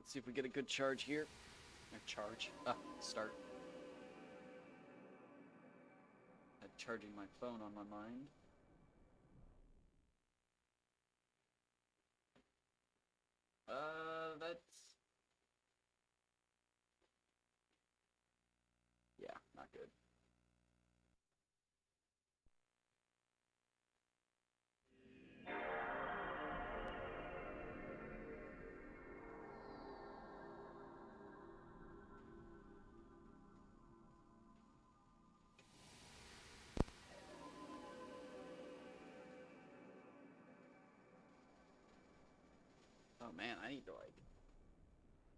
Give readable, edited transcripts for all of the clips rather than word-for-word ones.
Let's see if we get a good charge here. Or charge. Start. Had charging my phone on my mind. That's... Yeah, not good. Oh man, I need to like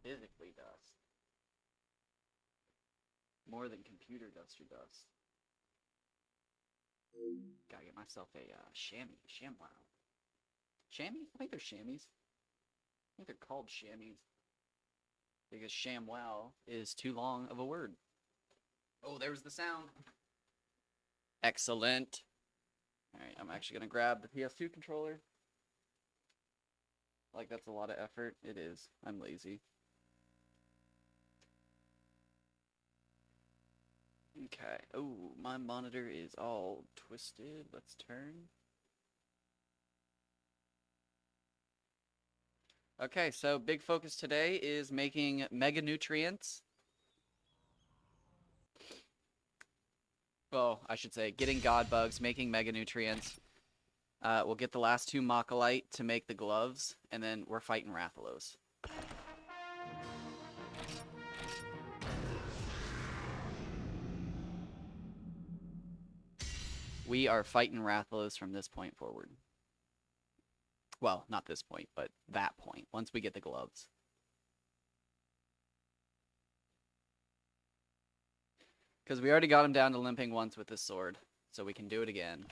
physically dust. More than computer dust or dust. Gotta get myself a chamois. ShamWow. Chamois? I think they're chamois. I think they're called chamois. Because ShamWow is too long of a word. Oh, there's the sound. Excellent. Alright, I'm actually gonna grab the PS2 controller. Like, that's a lot of effort. It is. I'm lazy. Okay. Oh, my monitor is all twisted. Let's turn. Okay, so big focus today is making mega nutrients. Well, I should say getting god bugs, making mega nutrients. We'll get the last 2 Mocholite to make the gloves, and then we're fighting Rathalos. We are fighting Rathalos from this point forward. Well, not this point, but that point, once we get the gloves. Because we already got him down to limping once with this sword, so we can do it again.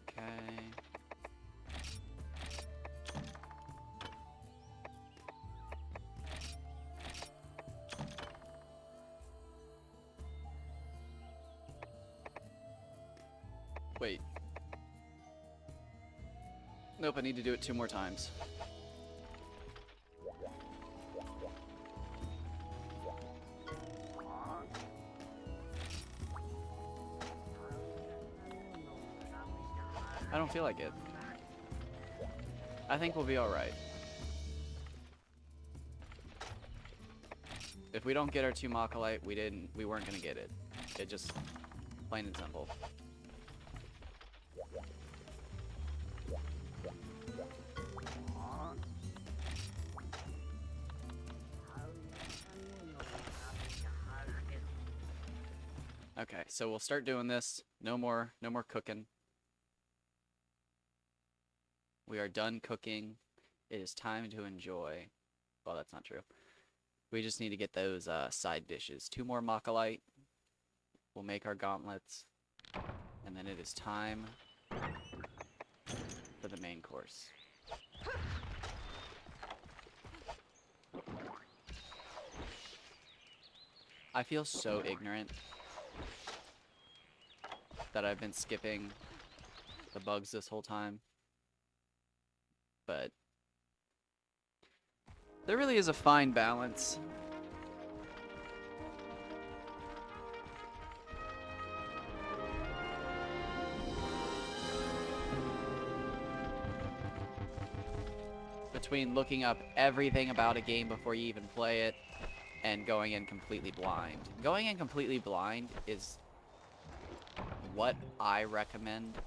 Okay. Wait. Nope, I need to do it 2 more times. I don't feel like it. I think we'll be alright. If we don't get our 2 Mocholite, we weren't gonna get it. It just, plain and simple. Okay, so we'll start doing this. No more cooking. We are done cooking. It is time to enjoy. Well, that's not true. We just need to get those side dishes. 2 more Mocholite. We'll make our gauntlets. And then it is time for the main course. I feel so ignorant that I've been skipping the bugs this whole time. But there really is a fine balance. Between looking up everything about a game before you even play it and going in completely blind. Going in completely blind is what I recommend.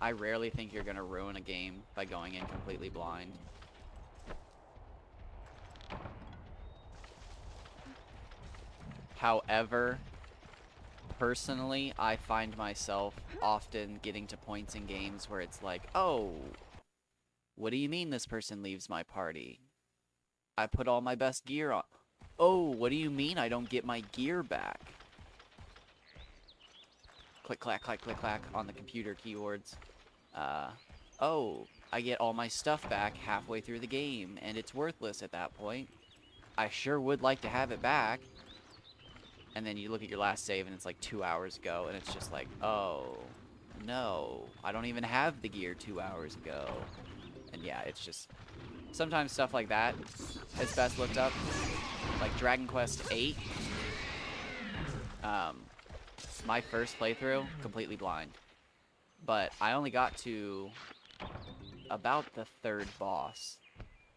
I rarely think you're gonna ruin a game by going in completely blind. However, personally, I find myself often getting to points in games where it's like, oh, what do you mean this person leaves my party? I put all my best gear on. Oh, what do you mean I don't get my gear back? Click, clack, click, click, clack on the computer keyboards. Oh, I get all my stuff back halfway through the game, and it's worthless at that point. I sure would like to have it back. And then you look at your last save and it's like 2 hours ago, and it's just like, oh, no, I don't even have the gear 2 hours ago. And yeah, it's just, sometimes stuff like that is best looked up. Like Dragon Quest VIII, my first playthrough, completely blind. But I only got to about the third boss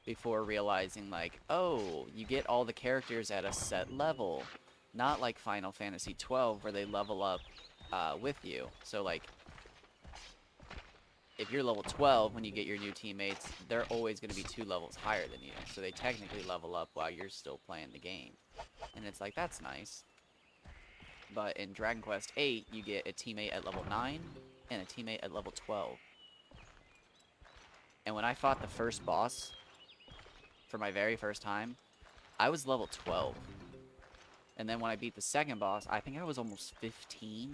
before realizing, like, oh, you get all the characters at a set level. Not like Final Fantasy 12 where they level up with you. So, like, if you're level 12 when you get your new teammates, they're always going to be 2 levels higher than you. So they technically level up while you're still playing the game. And it's like, that's nice. But in Dragon Quest VIII, you get a teammate at level 9 and a teammate at level 12. And when I fought the first boss for my very first time, I was level 12. And then when I beat the second boss, I think I was almost 15.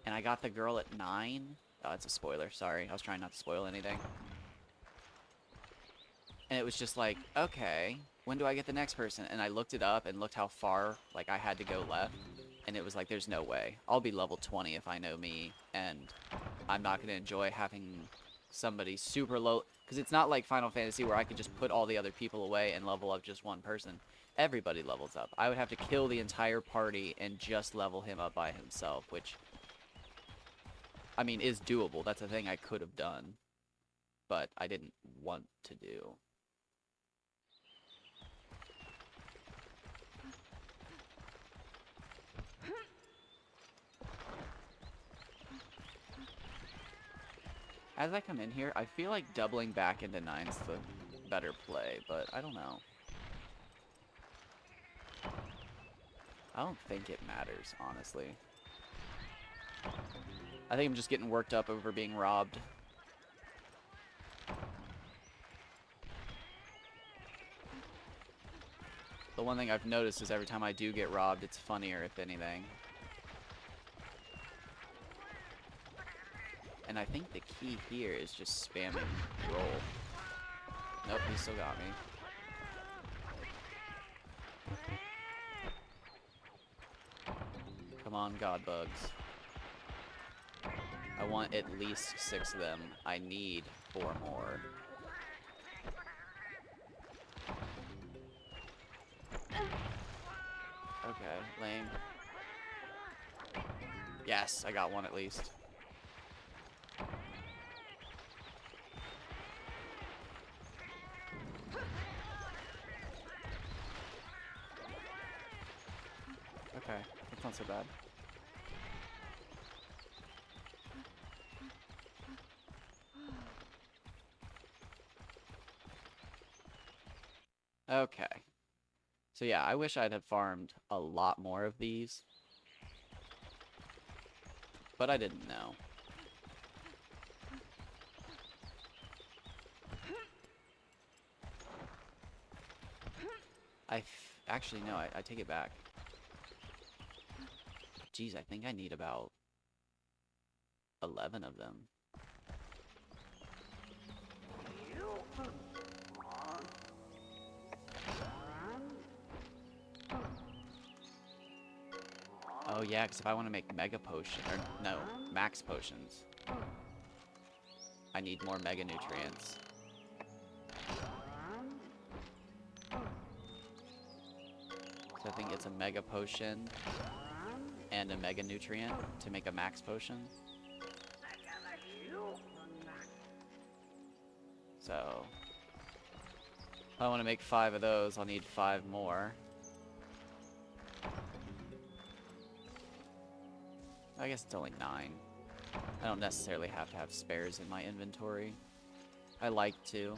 And I got the girl at 9. Oh, it's a spoiler. Sorry. I was trying not to spoil anything. And it was just like, okay, when do I get the next person? And I looked it up and looked how far, like, I had to go left. And it was like, there's no way. I'll be level 20 if I know me. And I'm not going to enjoy having somebody super low. Because it's not like Final Fantasy where I could just put all the other people away and level up just one person. Everybody levels up. I would have to kill the entire party and just level him up by himself, which, I mean, is doable. That's a thing I could have done, but I didn't want to do. As I come in here, I feel like doubling back into 9's the better play, but I don't know. I don't think it matters, honestly. I think I'm just getting worked up over being robbed. The one thing I've noticed is every time I do get robbed, it's funnier, if anything. And I think the key here is just spamming roll. Nope, he still got me. Come on, God bugs. I want at least 6 of them. I need 4 more. Okay, lame. Yes, I got one at least. Okay, that's not so bad. Okay. So yeah, I wish I'd have farmed a lot more of these. But I didn't know. Actually, no, I take it back. Geez, I think I need about 11 of them. Oh yeah, because if I want to make mega potion, or no, max potions, I need more mega nutrients. So I think it's a mega potion and a mega nutrient to make a max potion. So if I want to make 5 of those, I'll need 5 more. I guess it's only 9. I don't necessarily have to have spares in my inventory. I like to.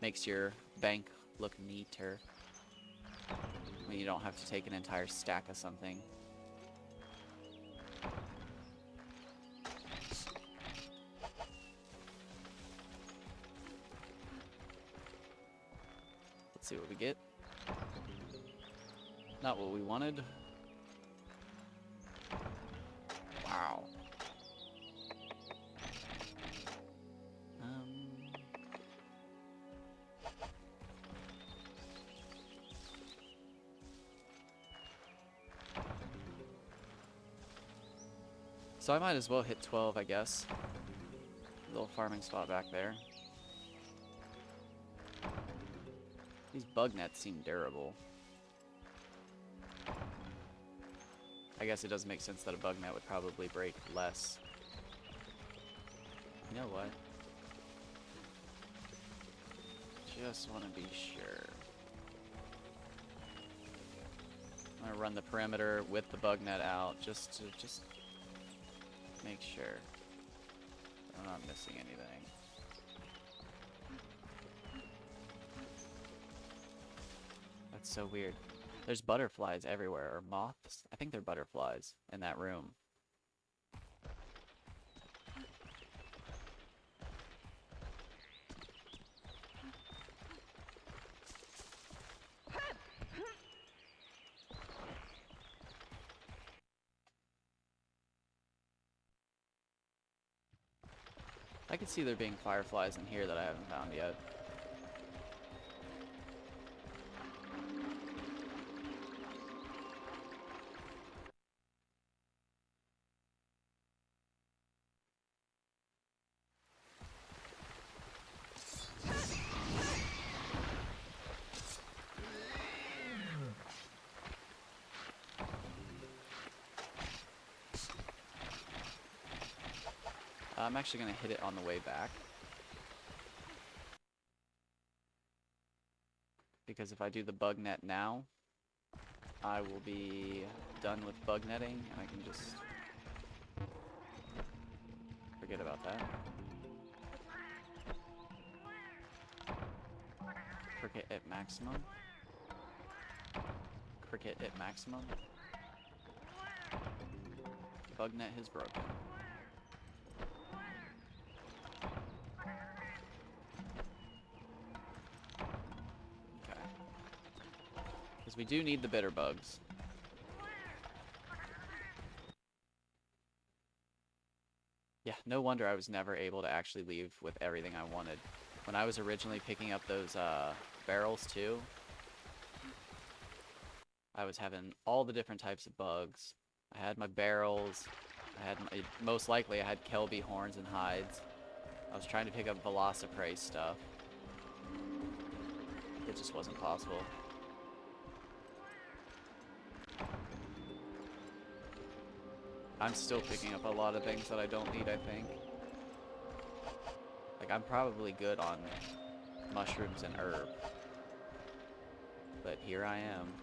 Makes your bank look neater when you don't have to take an entire stack of something. Let's see what we get. Not what we wanted. Wow. So I might as well hit 12, I guess. Little farming spot back there. These bug nets seem durable. I guess it does make sense that a bug net would probably break less. You know what? Just want to be sure. I'm gonna run the perimeter with the bug net out just to make sure I'm not missing anything. That's so weird. There's butterflies everywhere, or moths. I think they're butterflies in that room. I could see there being fireflies in here that I haven't found yet. I'm actually going to hit it on the way back. Because if I do the bug net now, I will be done with bug netting and I can just forget about that. Cricket at maximum. Cricket at maximum. Bug net has broken. We do need the bitter bugs. Yeah, no wonder I was never able to actually leave with everything I wanted. When I was originally picking up those barrels too, I was having all the different types of bugs. I had my barrels. I had most likely I had Kelby horns and hides. I was trying to pick up Velociprey stuff. It just wasn't possible. I'm still picking up a lot of things that I don't need, I think. Like, I'm probably good on mushrooms and herb. But here I am.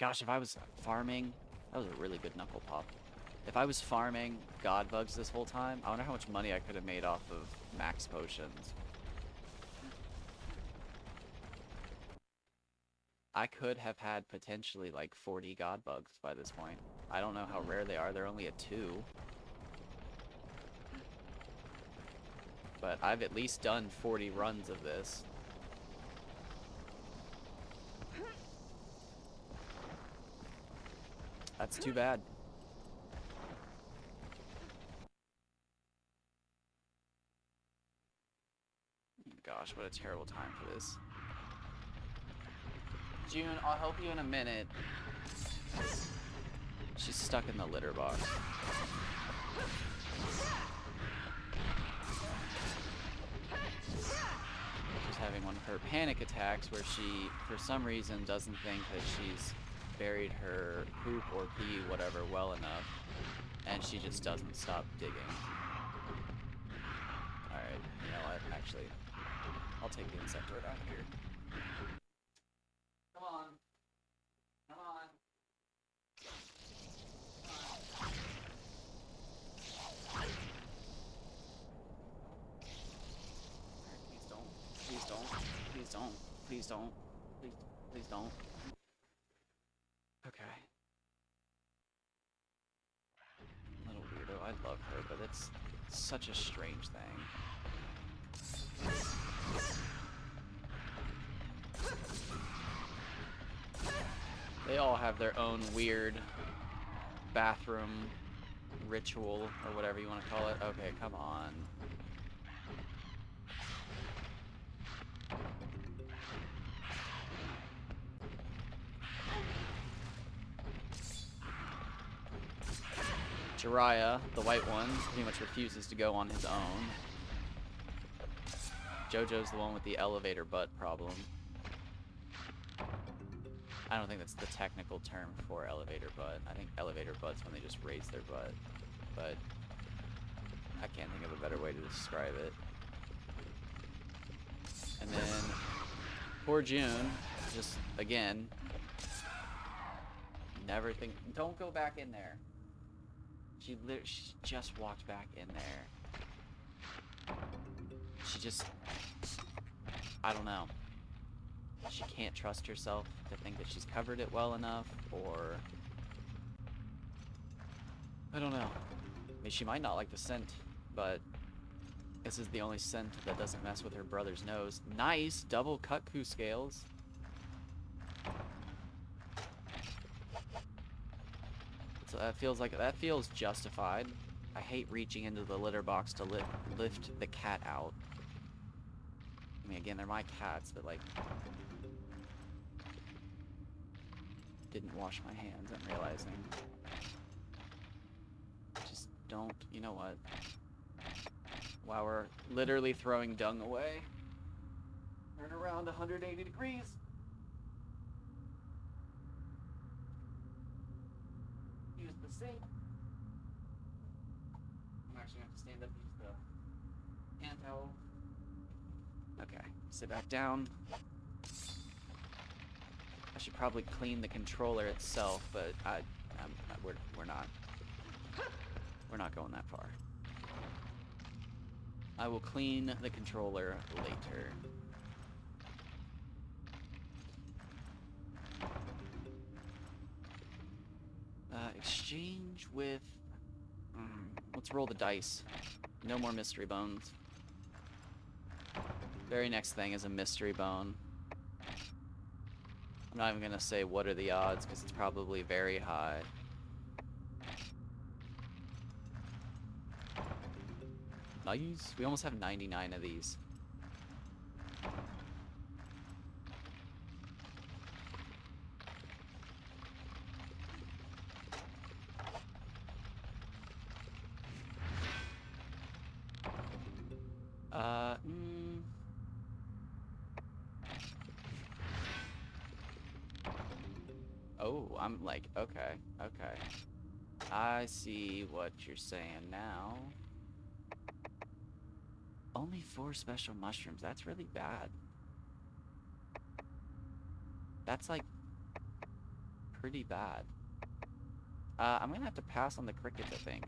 Gosh, if I was farming, that was a really good knuckle pop. If I was farming god bugs this whole time, I wonder how much money I could have made off of max potions. I could have had potentially like 40 god bugs by this point. I don't know how rare they are. They're only at 2. But I've at least done 40 runs of this. That's too bad. Gosh, what a terrible time for this. June, I'll help you in a minute. She's stuck in the litter box. She's having one of her panic attacks where she, for some reason, doesn't think that she's buried her poop or pee, whatever, well enough. And she just doesn't stop digging. Alright, you know what? Actually, I'll take the insectoid out here. Come on. Come on. Please don't. Please don't. Please don't. Please don't. Please don't. Okay. Little weirdo. I love her, but it's such a strange thing. They all have their own weird bathroom ritual or whatever you want to call it. Okay, come on. Jiraiya, the white one, pretty much refuses to go on his own. Jojo's the one with the elevator butt problem. I don't think that's the technical term for elevator butt. I think elevator butt's when they just raise their butt. But I can't think of a better way to describe it. And then poor June, just again, never think. Don't go back in there. She just walked back in there. She just, I don't know. She can't trust herself to think that she's covered it well enough, or I don't know. I mean, she might not like the scent, but this is the only scent that doesn't mess with her brother's nose. Nice double Kutku scales. So that feels justified. I hate reaching into the litter box to lift the cat out. I mean, again, they're my cats, but like, didn't wash my hands. I'm realizing. Just don't. You know what? Wow, we're literally throwing dung away. Turn around 180 degrees. Use the sink. I'm actually gonna have to stand up and use the hand towel. Okay, sit back down. I should probably clean the controller itself, but we're not going that far. I will clean the controller later. Exchange with. Let's roll the dice. No more mystery bones. Very next thing is a mystery bone. I'm not even gonna say what are the odds because it's probably very high. Nice. We almost have 99 of these. Oh, I'm like, okay. I see what you're saying now. Only 4 special mushrooms. That's really bad. That's like pretty bad. I'm gonna have to pass on the crickets, I think.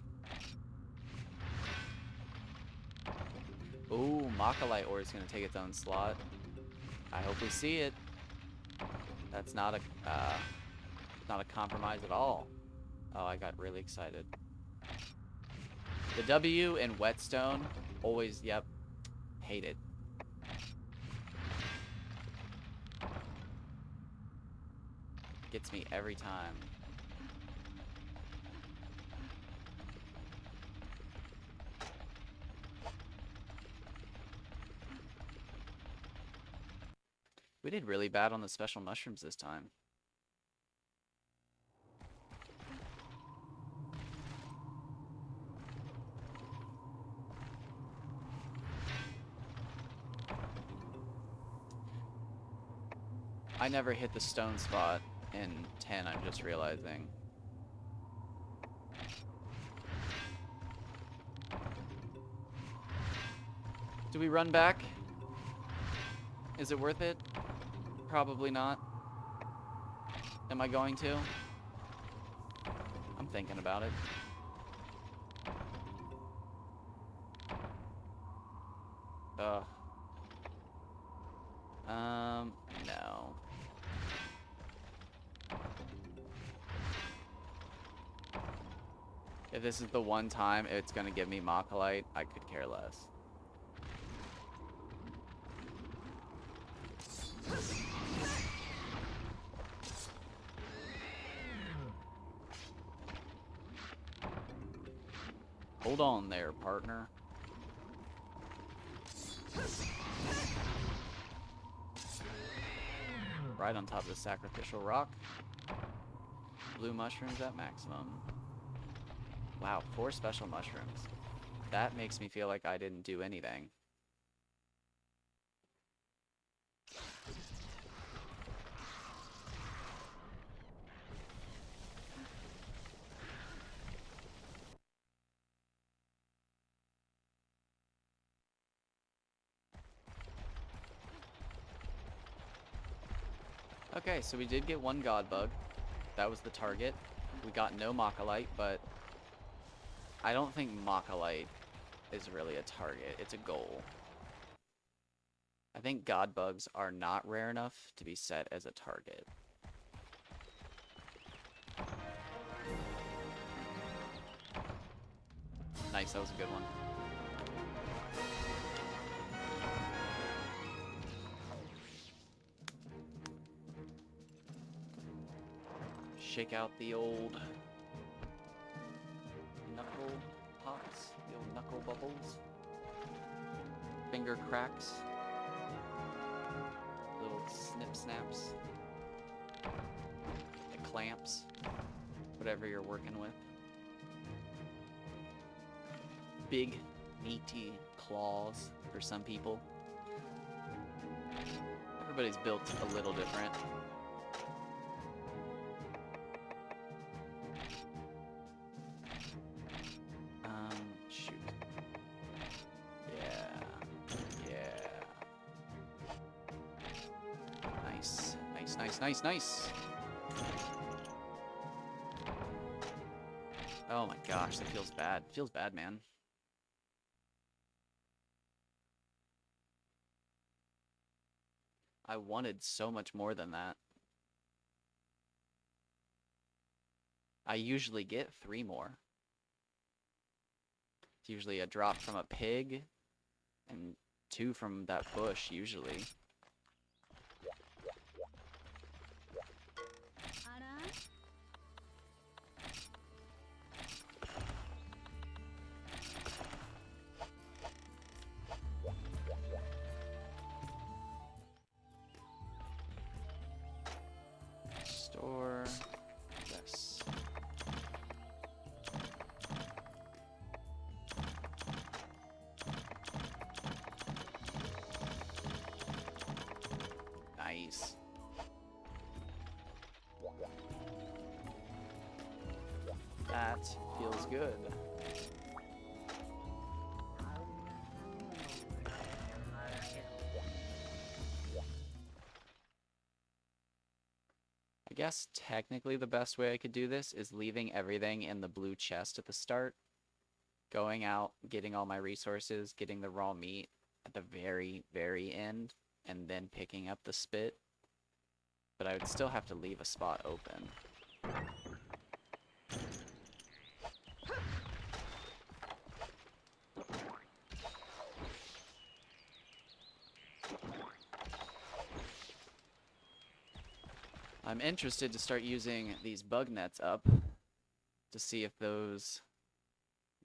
Ooh, Makalite ore is gonna take its own slot. I hope we see it. That's not a compromise at all. Oh, I got really excited. The W in Whetstone, always, yep, hate it. Gets me every time. We did really bad on the special mushrooms this time. I never hit the stone spot in 10, I'm just realizing. Do we run back? Is it worth it? Probably not. Am I going to? I'm thinking about it. Ugh. No. If this is the one time it's gonna give me Makalite, I could care less. Hold on there, partner. Right on top of the sacrificial rock. Blue mushrooms at maximum. Wow, 4 special mushrooms. That makes me feel like I didn't do anything. Okay, so we did get 1 god bug. That was the target. We got no Mocholite, but I don't think Mocholite is really a target. It's a goal. I think god bugs are not rare enough to be set as a target. Nice, that was a good one. Shake out the old knuckle pops, the old knuckle bubbles, finger cracks, little snip snaps, the clamps, whatever you're working with. Big, meaty claws for some people. Everybody's built a little different. Shoot. Yeah. Nice. Nice. Oh my gosh, that feels bad. Feels bad, man. I wanted so much more than that. I usually get 3 more. It's usually a drop from a pig and 2 from that bush, usually. Store. Yes. Nice. That feels good. I guess technically the best way I could do this is leaving everything in the blue chest at the start, going out, getting all my resources, getting the raw meat at the very, very end, and then picking up the spit. But I would still have to leave a spot open. I'm interested to start using these bug nets up to see if those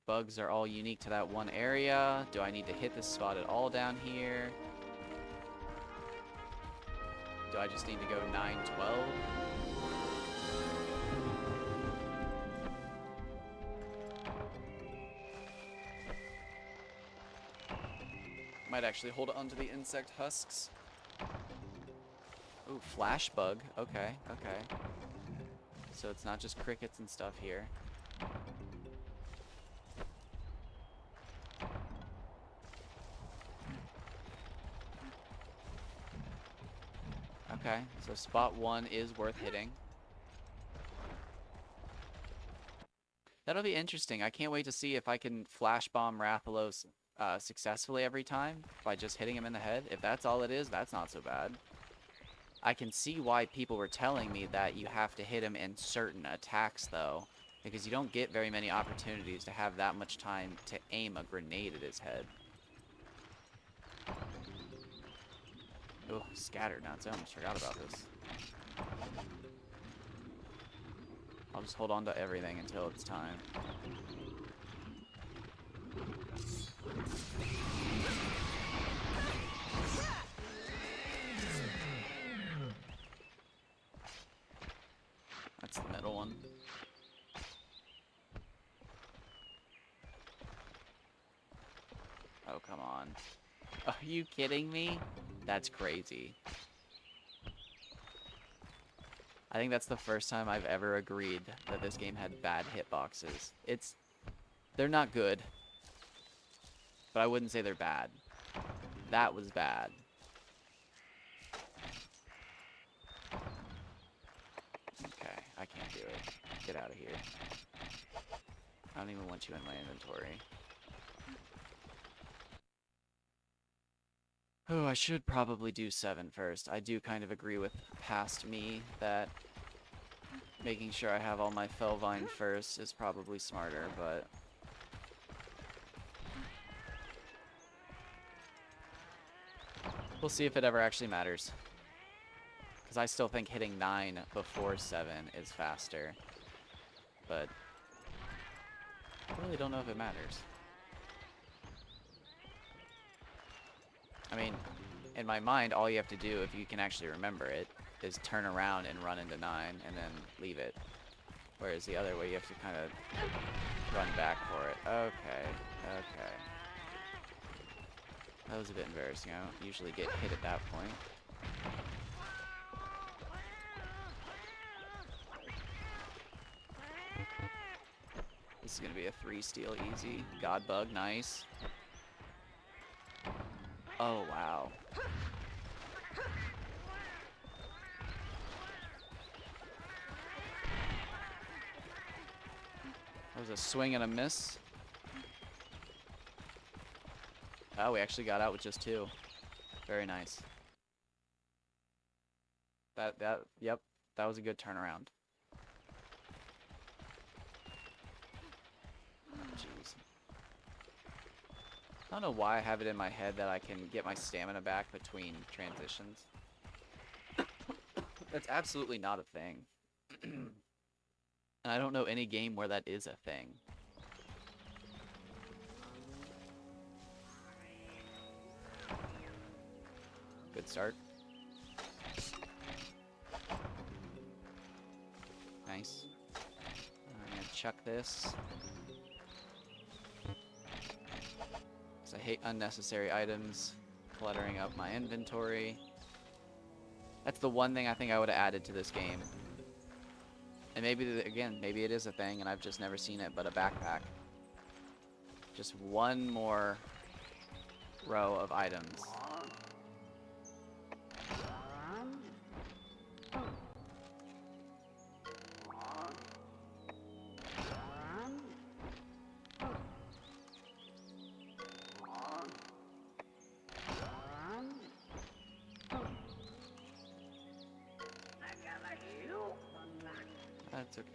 bugs are all unique to that one area. Do I need to hit this spot at all down here? Do I just need to go 9-12? Might actually hold on to the insect husks. Ooh, flash bug. Okay. So it's not just crickets and stuff here. Okay, so spot 1 is worth hitting. That'll be interesting. I can't wait to see if I can flash bomb Rathalos successfully every time by just hitting him in the head. If that's all it is, that's not so bad. I can see why people were telling me that you have to hit him in certain attacks, though, because you don't get very many opportunities to have that much time to aim a grenade at his head. Oh, scatter nuts. I almost forgot about this. I'll just hold on to everything until it's time. Oh, come on. Are you kidding me? That's crazy. I think that's the first time I've ever agreed that this game had bad hitboxes. They're not good, but I wouldn't say they're bad. That was bad. Okay, I can't do it. Get out of here. I don't even want you in my inventory. Oh, I should probably do 7 first. I do kind of agree with past me that making sure I have all my Felvine first is probably smarter, but... we'll see if it ever actually matters. Because I still think hitting 9 before 7 is faster. But I really don't know if it matters. I mean, in my mind, all you have to do, if you can actually remember it, is turn around and run into 9 and then leave it. Whereas the other way, you have to kind of run back for it. Okay, okay. That was a bit embarrassing. I don't usually get hit at that point. This is going to be a 3 steal easy. God bug, nice. Oh, wow. That was a swing and a miss. Oh, we actually got out with just 2. Very nice. Yep, that was a good turnaround. Jeez. I don't know why I have it in my head that I can get my stamina back between transitions. That's absolutely not a thing. And I don't know any game where that is a thing. Good start. Nice. I'm gonna chuck this. Because I hate unnecessary items cluttering up my inventory. That's the one thing I think I would have added to this game. And maybe, again, maybe it is a thing and I've just never seen it, but a backpack. Just one more row of items. That's okay.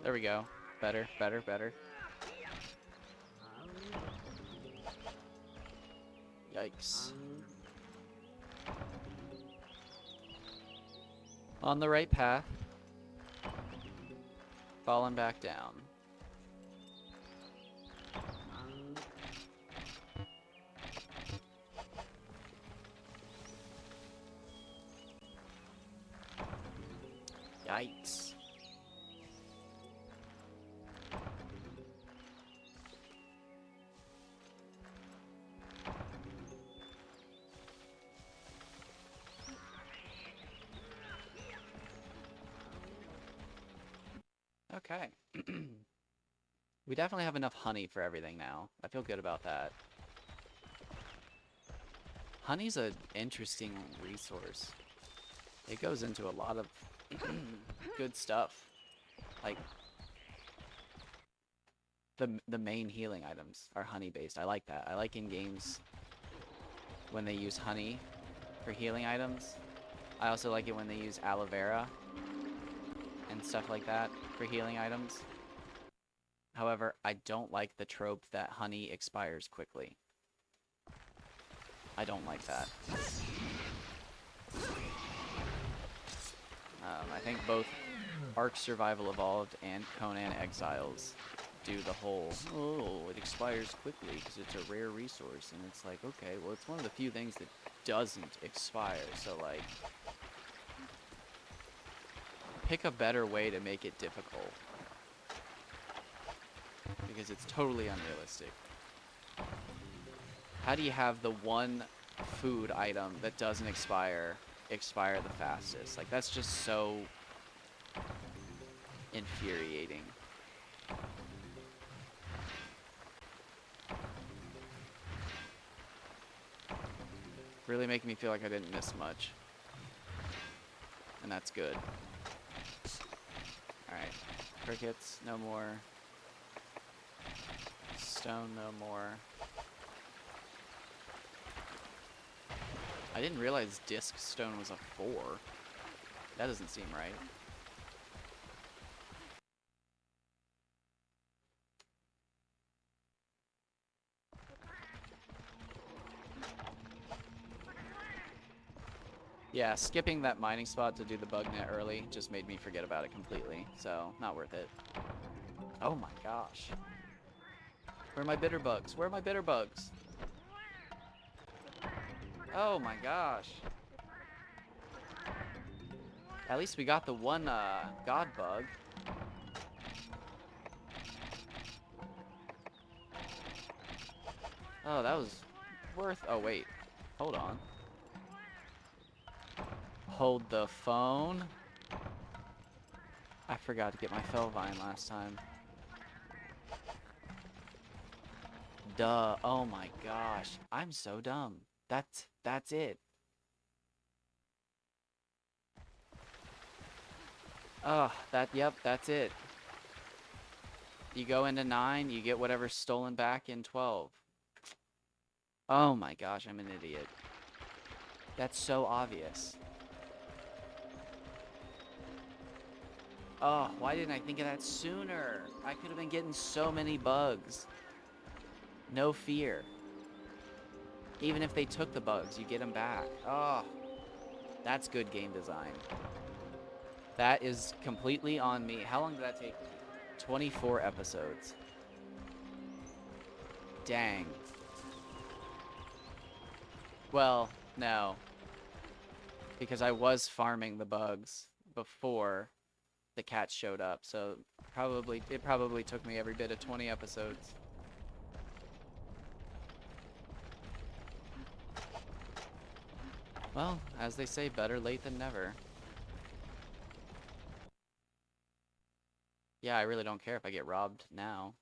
There we go. Better, better, better. Yikes. On the right path. Falling back down. Yikes. Okay. We definitely have enough honey for everything now. I feel good about that. Honey's an interesting resource. It goes into a lot of good stuff. Like, the main healing items are honey based. I like that. I like in games when they use honey for healing items. I also like it when they use aloe vera and stuff like that for healing items. However, I don't like the trope that honey expires quickly. I don't like that. I think both Ark Survival Evolved and Conan Exiles do the whole, oh, it expires quickly because it's a rare resource. And it's like, okay, well, it's one of the few things that doesn't expire. So, like, pick a better way to make it difficult. because it's totally unrealistic. How do you have the one food item that doesn't expire the fastest? Like, that's just so infuriating. Really making me feel like I didn't miss much. And that's good. Alright. Crickets, no more. Stone, no more. I didn't realize disc stone was a 4. That doesn't seem right. Yeah, skipping that mining spot to do the bug net early just made me forget about it completely, so not worth it. Oh my gosh. Where are my bitter bugs? Where are my bitter bugs? Oh my gosh. At least we got the one god bug. Oh, that was worth... Oh, wait. Hold on. Hold the phone. I forgot to get my Felvine last time. Duh. Oh my gosh. I'm so dumb. That's it. Oh, yep, that's it. You go into 9, you get whatever's stolen back in 12. Oh my gosh, I'm an idiot. That's so obvious. Oh, why didn't I think of that sooner? I could have been getting so many bugs. No fear. Even if they took the bugs, you get them back. Oh, that's good game design. That is completely on me. How long did that take me? 24 episodes. Dang. Well, no. Because I was farming the bugs before the cats showed up, so it probably took me every bit of 20 episodes. Well, as they say, better late than never. Yeah, I really don't care if I get robbed now.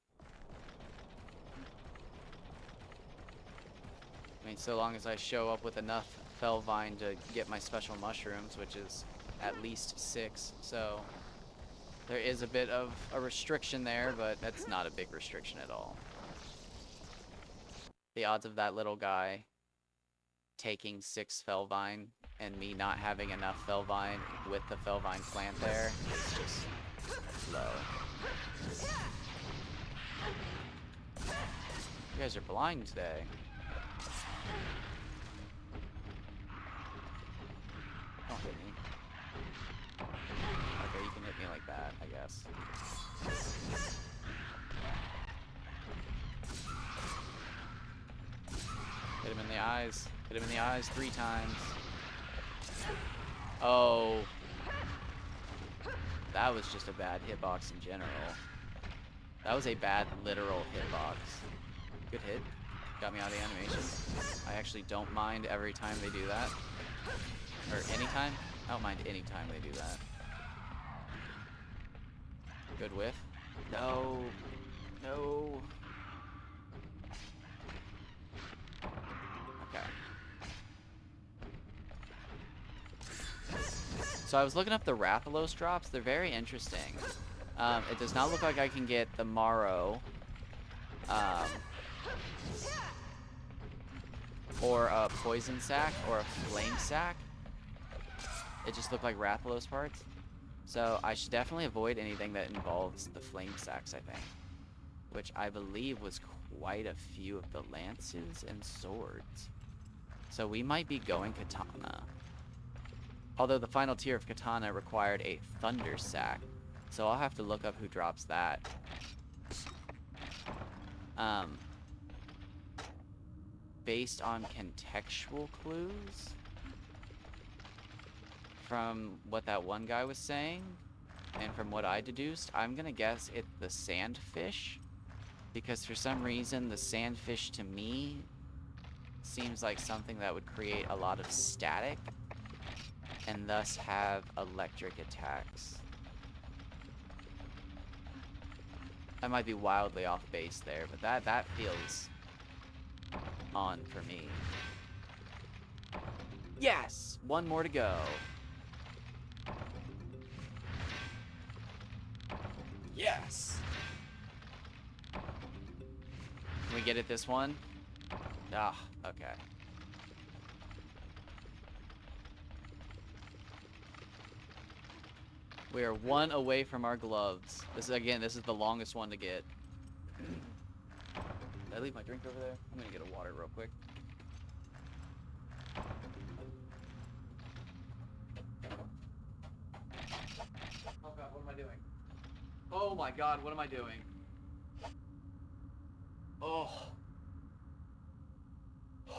I mean, so long as I show up with enough Felvine to get my special mushrooms, which is at least 6, so there is a bit of a restriction there, but that's not a big restriction at all. The odds of that little guy taking 6 Felvine and me not having enough Felvine with the Felvine plant there is just low. You guys are blind today. Don't hit me. Okay, you can hit me like that, I guess. Hit him in the eyes. Hit him in the eyes 3 times. Oh. That was just a bad hitbox in general. That was a bad literal hitbox. Good hit. Got me out of the animation. I actually don't mind every time they do that. Or anytime. I don't mind any time they do that. Good whiff. No. No. Okay. So I was looking up the Rathalos drops. They're very interesting. It does not look like I can get the Morrow. Or a Poison Sack or a Flame Sack. It just looked like Rathalos parts. So I should definitely avoid anything that involves the Flame Sacks, I think. Which I believe was quite a few of the lances and swords. So we might be going Katana. Although the final tier of Katana required a Thunder Sack. So I'll have to look up who drops that. Based on contextual clues from what that one guy was saying and from what I deduced, I'm gonna guess it's the Sandfish Because for some reason, the sandfish to me seems like something that would create a lot of static and thus have electric attacks. I might be wildly off base there, but that feels on for me. Yes! One more to go. Yes! Can we get it this one? Ah, okay. We are one away from our gloves. This is the longest one to get. Did I leave my drink over there? I'm gonna get a water real quick. Oh god, what am I doing? Oh my god, what am I doing? Oh.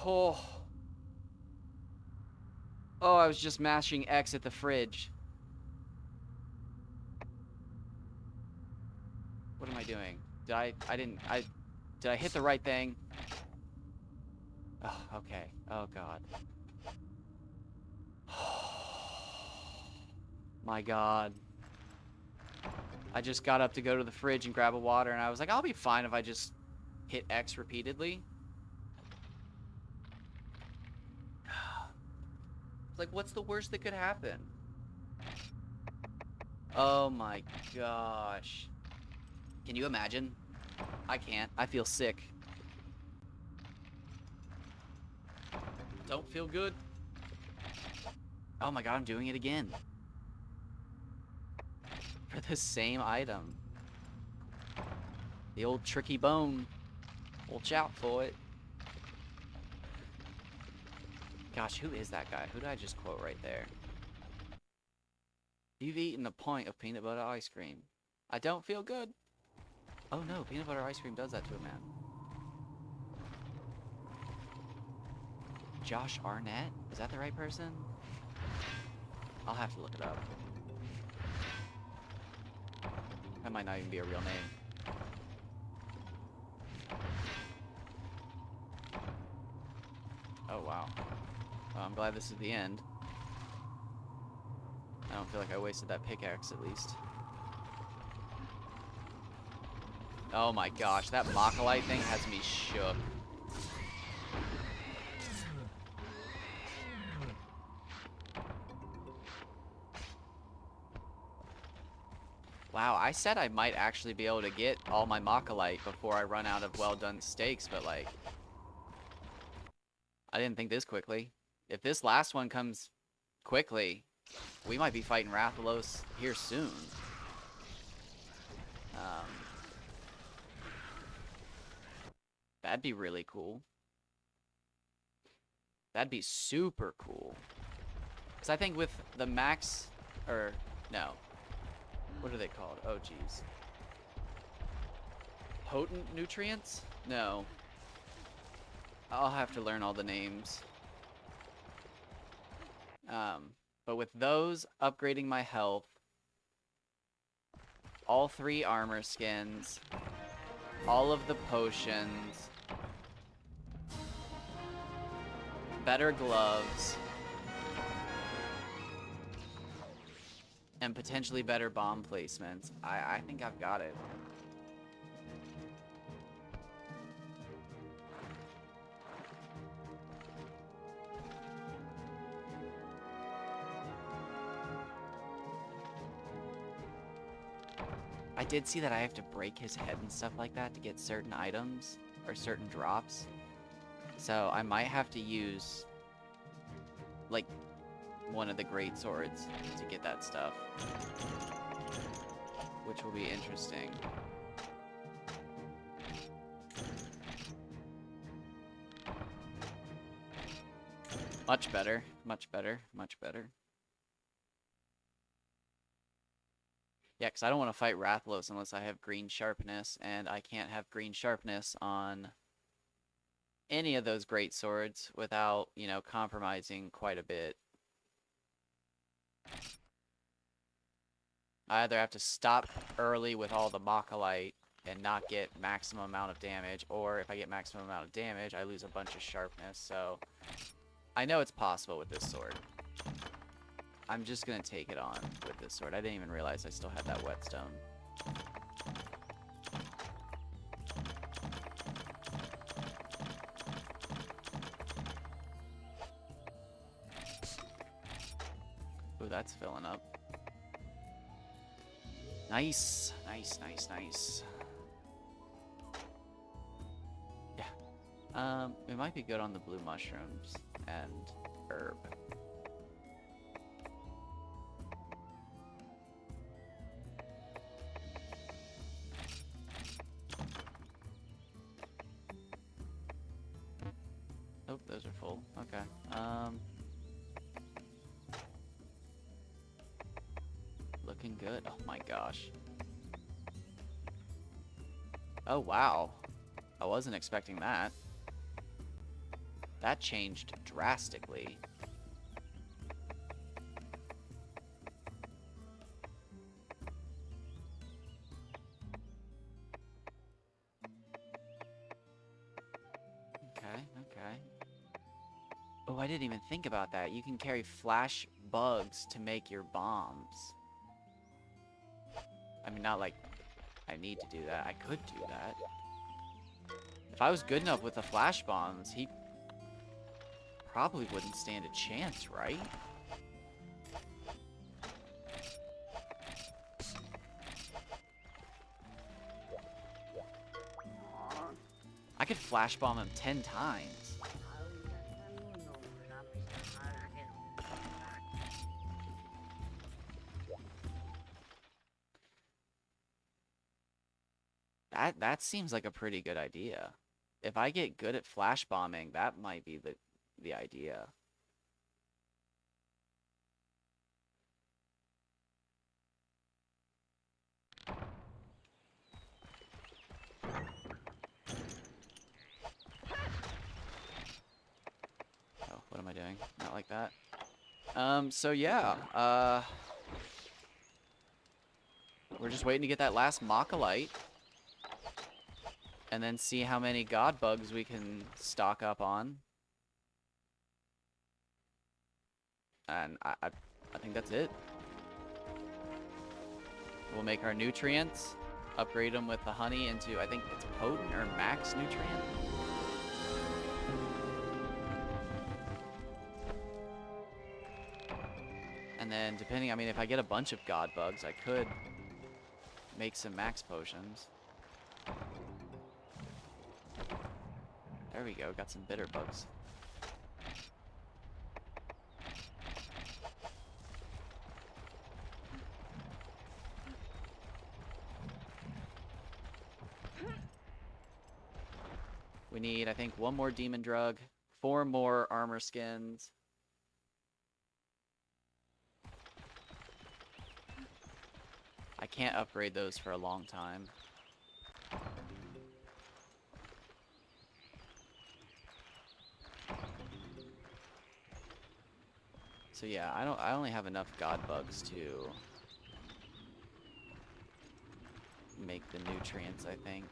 Oh. Oh, I was just mashing X at the fridge. What am I doing? Did I hit the right thing? Oh, okay. Oh god. My god. I just got up to go to the fridge and grab a water, and I was like, I'll be fine if I just hit X repeatedly. Like, what's the worst that could happen? Oh my gosh. Can you imagine? I can't. I feel sick. Don't feel good. Oh my god, I'm doing it again. For the same item. The old tricky bone. Watch out for it. Gosh, who is that guy? Who did I just quote right there? You've eaten a pint of peanut butter ice cream. I don't feel good. Oh no, peanut butter ice cream does that to a man. Josh Arnett? Is that the right person? I'll have to look it up. That might not even be a real name. Oh wow. Well, I'm glad this is the end. I don't feel like I wasted that pickaxe at least. Oh my gosh, that Mocholite thing has me shook. Wow, I said I might actually be able to get all my Mocholite before I run out of well-done steaks, but like, I didn't think this quickly. If this last one comes quickly, we might be fighting Rathalos here soon. That'd be really cool. That'd be super cool. Because I think with the max, or no, what are they called? Oh, geez. Potent nutrients? No. I'll have to learn all the names. But with those, upgrading my health, all 3 armor skins, all of the potions, better gloves, and potentially better bomb placements, I think I've got it. I did see that I have to break his head and stuff like that to get certain items or certain drops. So I might have to use like one of the great swords to get that stuff, which will be interesting. Much better, much better, much better. Yeah, because I don't want to fight Rathalos unless I have green sharpness, and I can't have green sharpness on any of those great swords without, you know, compromising quite a bit. I either have to stop early with all the Mocholite and not get maximum amount of damage, or if I get maximum amount of damage, I lose a bunch of sharpness. So I know it's possible with this sword. I'm just gonna take it on with this sword. I didn't even realize I still had that whetstone. Ooh, that's filling up. Nice, nice, nice, nice. Yeah. It might be good on the blue mushrooms and herb. Oh, those are full. Okay. Looking good. Oh my gosh. Oh wow. I wasn't expecting that. That changed drastically. Okay, okay. Oh, I didn't even think about that. You can carry flash bugs to make your bombs. I mean, not like I need to do that. I could do that. If I was good enough with the flash bombs, he probably wouldn't stand a chance, right? I could flash bomb him 10 times. That seems like a pretty good idea. If I get good at flash bombing, that might be the idea. Oh, what am I doing? Not like that. So yeah, we're just waiting to get that last Mocholite. And then see how many god bugs we can stock up on. And I think that's it. We'll make our nutrients, upgrade them with the honey into, I think it's potent or max nutrient. And then depending, I mean, if I get a bunch of god bugs, I could make some max potions. There we go, got some bitter bugs. We need, I think, 1 more demon drug, 4 more armor skins. I can't upgrade those for a long time. So yeah, I only have enough god bugs to make the nutrients, I think.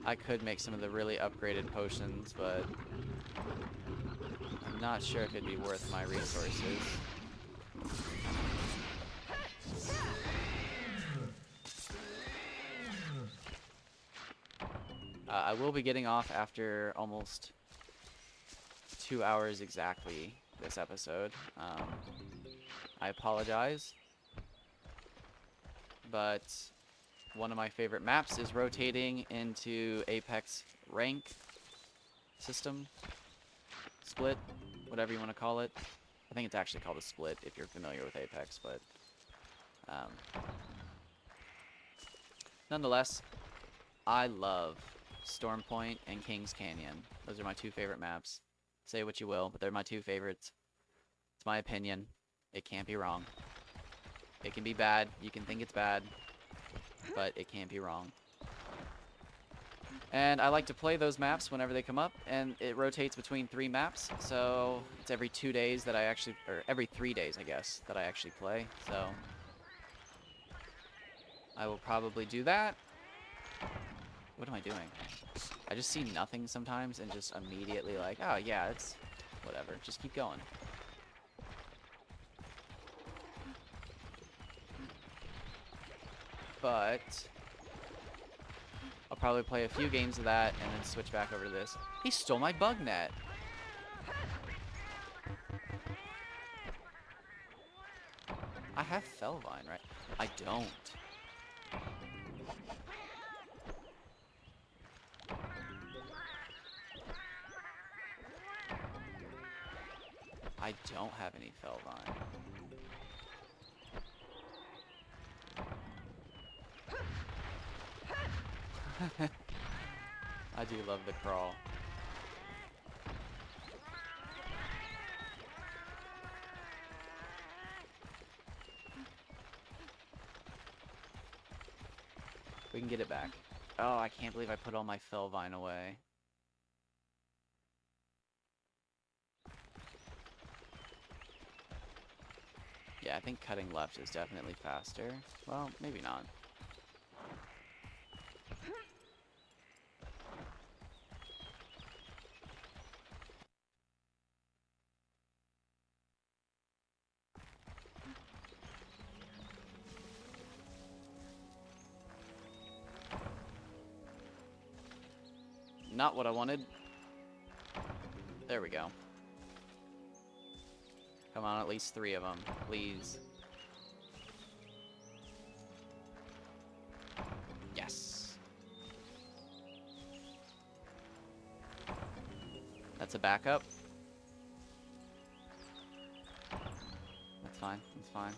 I could make some of the really upgraded potions, but I'm not sure if it'd be worth my resources. I will be getting off after almost 2 hours exactly this episode. I apologize, but one of my favorite maps is rotating into Apex rank system, split, whatever you want to call it. I think it's actually called a split if you're familiar with Apex, but nonetheless, I love Storm Point and Kings Canyon. Those are my 2 favorite maps. Say what you will, but they're my 2 favorites. It's my opinion. It can't be wrong. It can be bad. You can think it's bad, but it can't be wrong. And I like to play those maps whenever they come up, and it rotates between 3 maps, so it's every 2 days that I actually, or every 3 days, I guess, that I actually play. So I will probably do that. What am I doing? I just see nothing sometimes and just immediately like, oh yeah, it's whatever. Just keep going. But I'll probably play a few games of that and then switch back over to this. He stole my bug net. I have Fellvine, right? I don't. I don't have any Fellvine. I do love the crawl. We can get it back. Oh, I can't believe I put all my Fellvine away. Yeah, I think cutting left is definitely faster. Well, maybe not. Not what I wanted. There we go. Come on, at least 3 of them, please. Yes. That's a backup. That's fine. That's fine.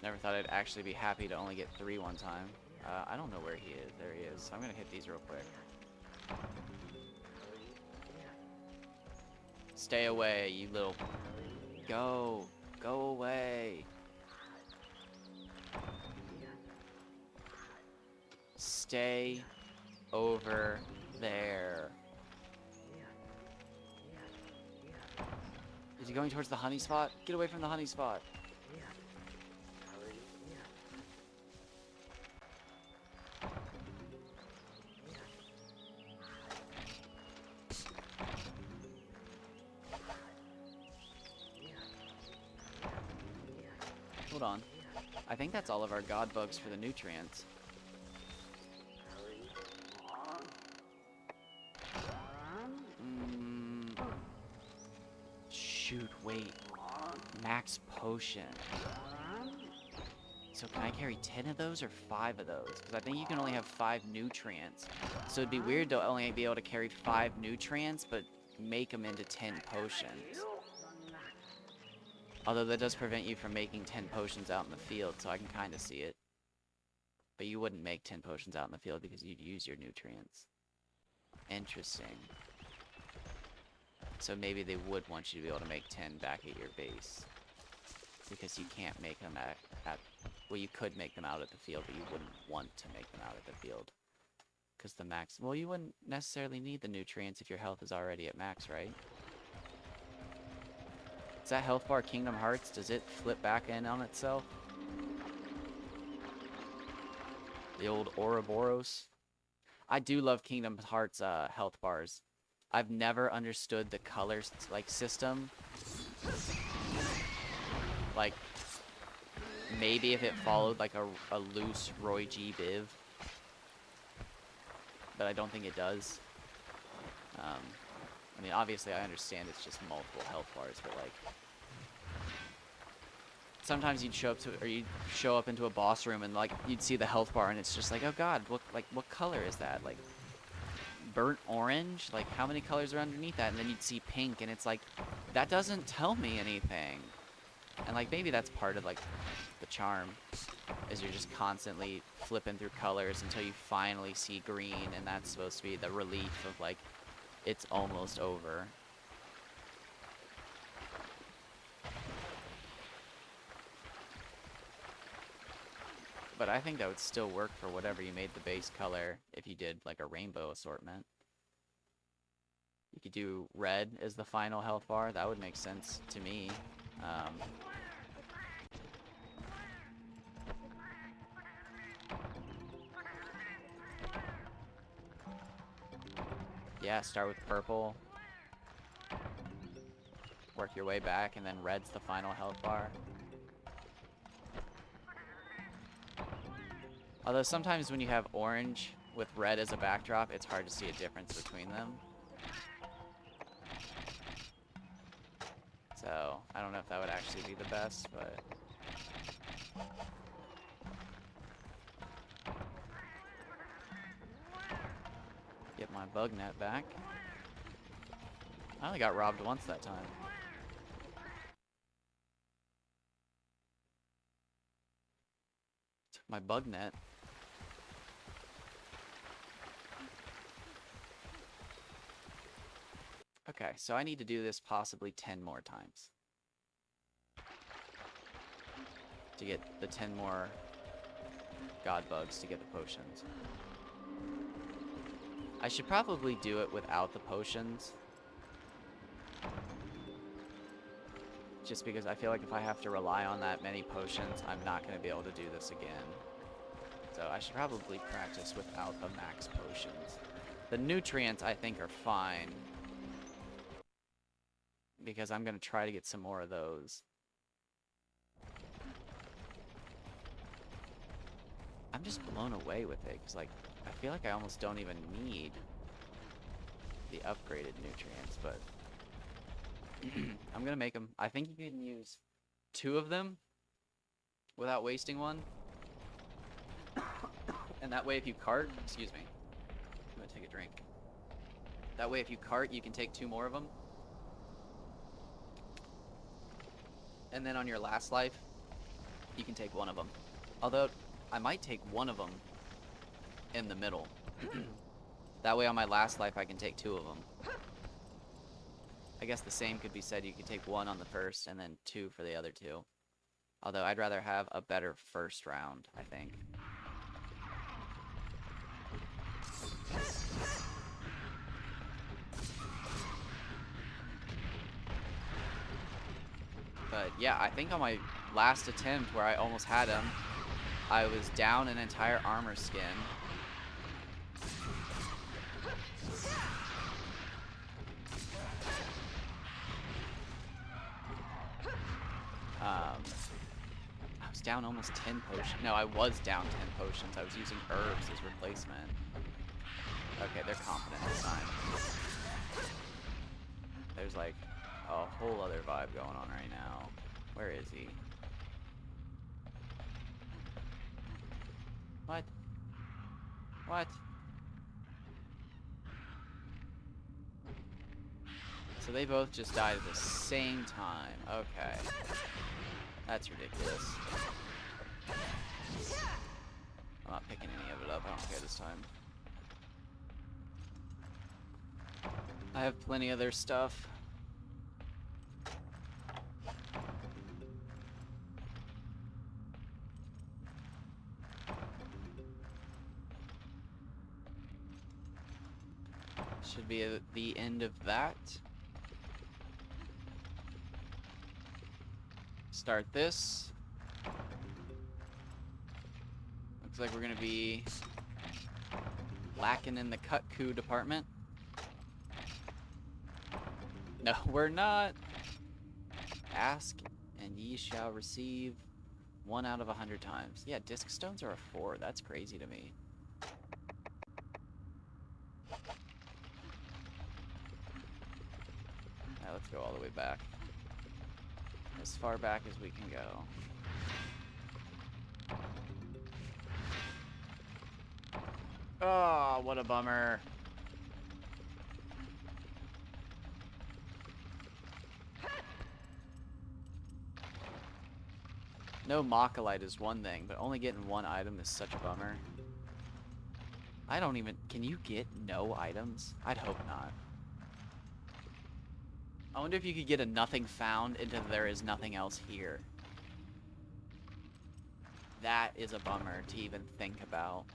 Never thought I'd actually be happy to only get 3 one time. I don't know where he is. There he is. I'm gonna hit these real quick. Stay away, you little... Go. Go away. Stay over there. Is he going towards the honey spot? Get away from the honey spot. Hold on. I think that's all of our god bugs for the nutrients. Shoot, wait. Max potion. So can I carry 10 of those or 5 of those? Because I think you can only have 5 nutrients. So it'd be weird to only be able to carry 5 nutrients, but make them into 10 potions. Although that does prevent you from making 10 potions out in the field, so I can kind of see it. But you wouldn't make 10 potions out in the field because you'd use your nutrients. Interesting. So maybe they would want you to be able to make 10 back at your base. Because you can't make them at well, you could make them out at the field, but you wouldn't want to make them out at the field. Because the max... Well, you wouldn't necessarily need the nutrients if your health is already at max, right? Is that health bar Kingdom Hearts? Does it flip back in on itself? The old Ouroboros? I do love Kingdom Hearts health bars. I've never understood the color like system. Like, maybe if it followed like a loose Roy G. Biv. But I don't think it does. I mean, obviously I understand it's just multiple health bars, but like... Sometimes you'd show up to, or you'd show up into a boss room and like, you'd see the health bar and it's just like, oh god, what color is that? Like, burnt orange? Like, how many colors are underneath that? And then you'd see pink and it's like, that doesn't tell me anything. And like, maybe that's part of like the charm, is you're just constantly flipping through colors until you finally see green, and that's supposed to be the relief of like, it's almost over. But I think that would still work for whatever you made the base color if you did like a rainbow assortment. You could do red as the final health bar. That would make sense to me. Yeah, start with purple. Work your way back, and then red's the final health bar. Although sometimes when you have orange with red as a backdrop, it's hard to see a difference between them. So, I don't know if that would actually be the best, but... Get my bug net back. I only got robbed once that time. Took my bug net. Okay, so I need to do this possibly 10 more times. To get the 10 more god bugs to get the potions. I should probably do it without the potions. Just because I feel like if I have to rely on that many potions, I'm not going to be able to do this again. So I should probably practice without the max potions. The nutrients I think are fine. Because I'm going to try to get some more of those. I'm just blown away with it, because like, I feel like I almost don't even need the upgraded nutrients, but I'm going to make them. I think you can use 2 of them without wasting one. And that way if you cart, excuse me, I'm going to take a drink. That way if you cart, you can take 2 more of them. And then on your last life, you can take 1 of them. Although, I might take 1 of them in the middle. That way on my last life, I can take 2 of them. I guess the same could be said. You could take 1 on the first and then 2 for the other 2. Although, I'd rather have a better first round, I think. But yeah, I think on my last attempt where I almost had him, I was down an entire armor skin. I was down almost 10 potions. No, I was down 10 potions. I was using herbs as replacement. Okay, they're confident this time. There's like a whole other vibe going on right now. Where is he? What? What? So they both just died at the same time. Okay. That's ridiculous. I'm not picking any of it up. I don't care this time. I have plenty of their stuff. Should be at the end of that. Start this. Looks like we're gonna be lacking in the cut coup department. No, we're not. Ask and ye shall receive 1 out of 100 times. Yeah, disc stones are a 4. That's crazy to me. Now let's go all the way back. As far back as we can go. Oh, what a bummer. No Mocholite is one thing, but only getting 1 item is such a bummer. I don't even... Can you get no items? I'd hope not. I wonder if you could get a nothing found into there is nothing else here. That is a bummer to even think about.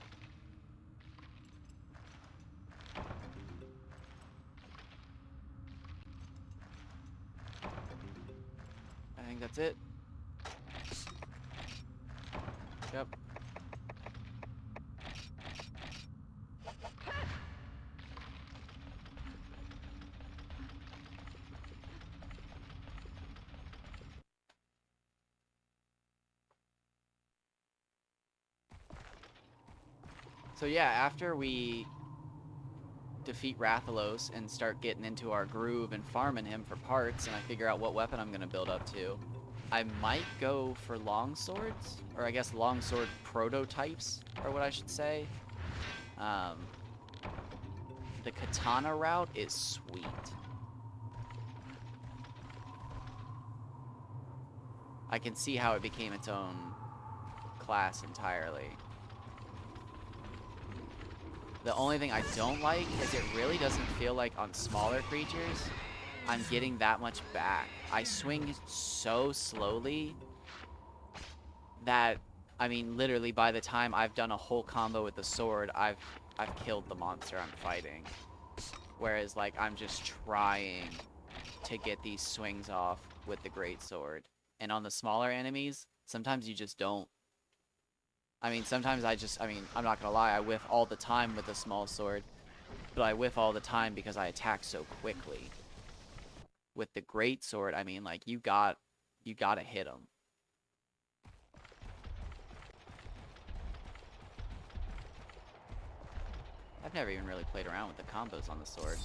I think that's it. Yep. So yeah, after we defeat Rathalos and start getting into our groove and farming him for parts, and I figure out what weapon I'm going to build up to, I might go for longswords, or I guess longsword prototypes, or what I should say. The katana route is sweet. I can see how it became its own class entirely. The only thing I don't like is it really doesn't feel like on smaller creatures I'm getting that much back. I swing so slowly that, I mean, literally by the time I've done a whole combo with the sword, I've killed the monster I'm fighting. Whereas, like, I'm just trying to get these swings off with the great sword. And on the smaller enemies, sometimes you just don't. I mean, sometimes I'm not gonna lie, I whiff all the time with the small sword, but I whiff all the time because I attack so quickly. With the great sword, I mean, like, you gotta hit them. I've never even really played around with the combos on the sword.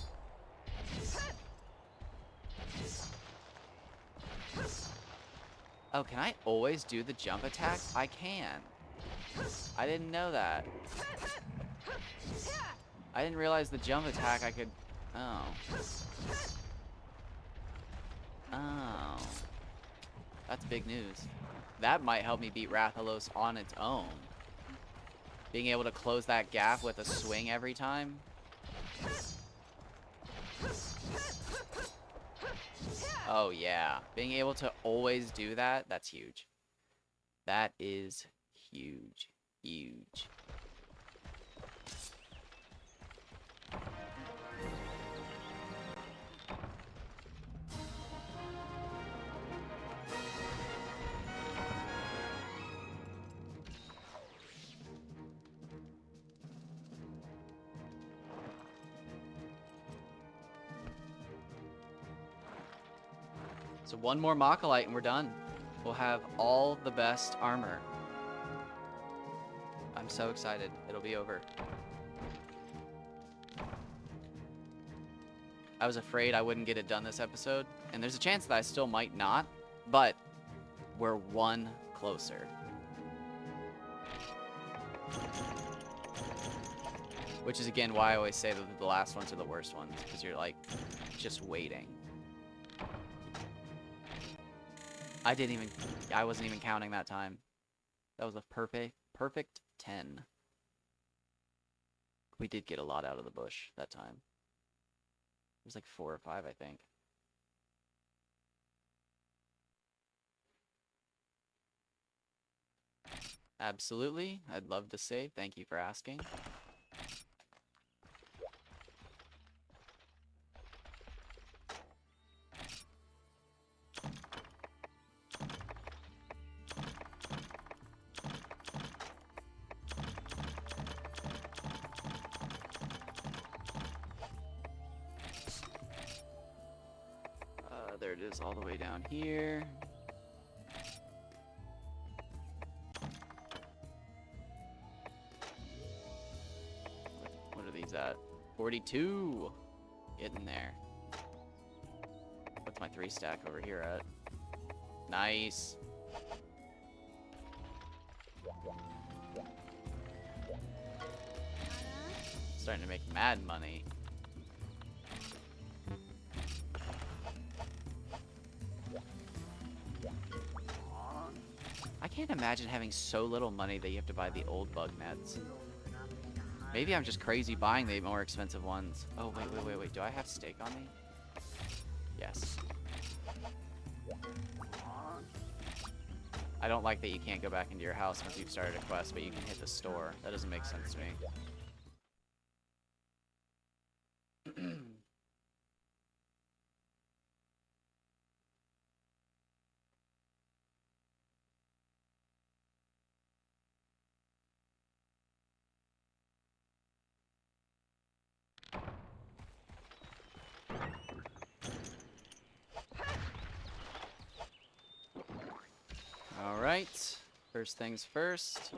Oh, can I always do the jump attack? I can. I didn't know that. I didn't realize the jump attack I could... Oh. Oh. That's big news. That might help me beat Rathalos on its own. Being able to close that gap with a swing every time. Oh yeah. Being able to always do that, that's huge. That is huge. Huge. So one more Mocholite and we're done. We'll have all the best armor. I'm so excited. It'll be over. I was afraid I wouldn't get it done this episode, and there's a chance that I still might not, but we're one closer. Which is, again, why I always say that the last ones are the worst ones, because you're, like, just waiting. I wasn't even counting that time. That was a perfect 10. We did get a lot out of the bush that time. It was like 4 or 5, I think. Absolutely. I'd love to save. Thank you for asking. There it is all the way down here. What are these at? 42! Getting there. What's my 3 stack over here at? Nice! Starting to make mad money. I can't imagine having so little money that you have to buy the old bug nets. Maybe I'm just crazy buying the more expensive ones. Oh, wait. Do I have steak on me? Yes. I don't like that you can't go back into your house once you've started a quest, but you can hit the store. That doesn't make sense to me. Alright, first things first.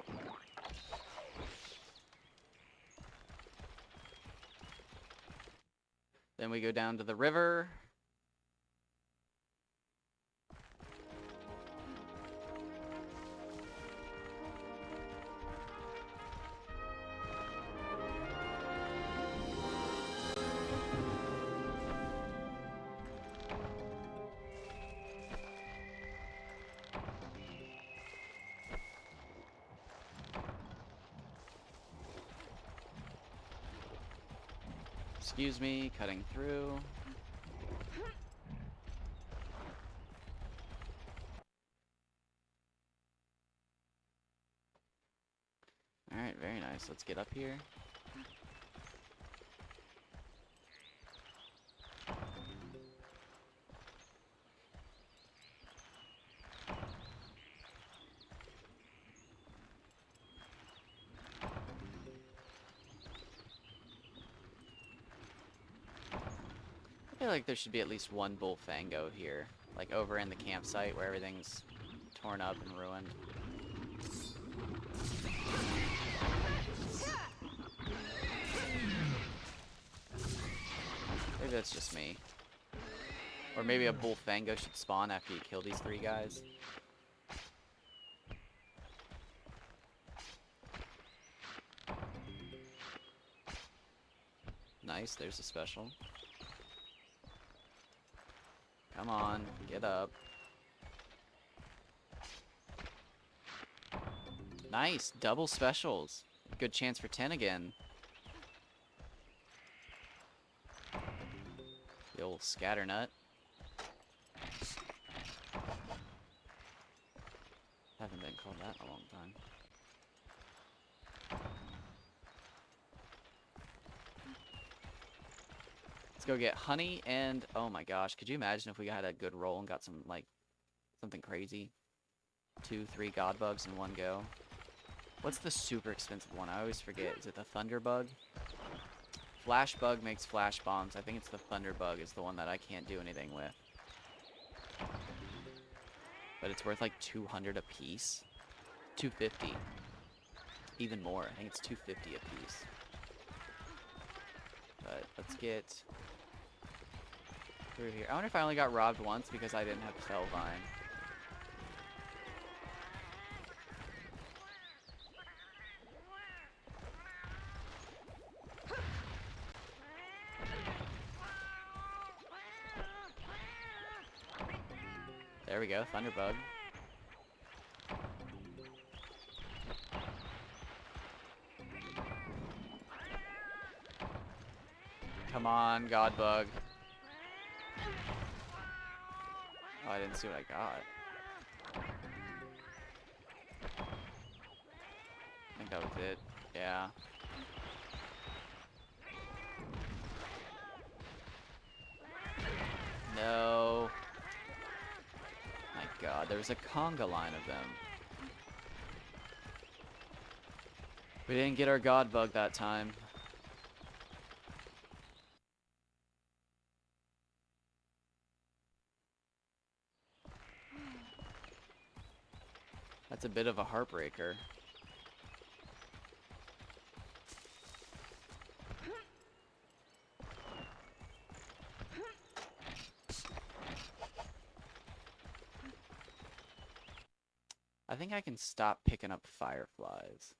Then we go down to the river. Excuse me, cutting through. Alright, very nice. Let's get up here. I feel like there should be at least one Bullfango here. Like over in the campsite where everything's torn up and ruined. Maybe that's just me. Or maybe a Bullfango should spawn after you kill these 3 guys. Nice, there's a special. Come on, get up. Nice, double specials. Good chance for 10 again. The old scatternut. Haven't been called that in a long time. Let's go get honey and, oh my gosh, could you imagine if we had a good roll and got some, like, something crazy? 2, 3 god bugs in one go. What's the super expensive one? I always forget. Is it the thunder bug? Flash bug makes flash bombs. I think it's the thunder bug is the one that I can't do anything with. But it's worth like 200 a piece. 250. Even more. I think it's 250 a piece. But let's get through here. I wonder if I only got robbed once because I didn't have Fellvine. There we go, Thunderbug. Come on, Godbug. Oh, I didn't see what I got. I think that was it. Yeah. No. My god, there was a conga line of them. We didn't get our Godbug that time. That's a bit of a heartbreaker. I think I can stop picking up fireflies.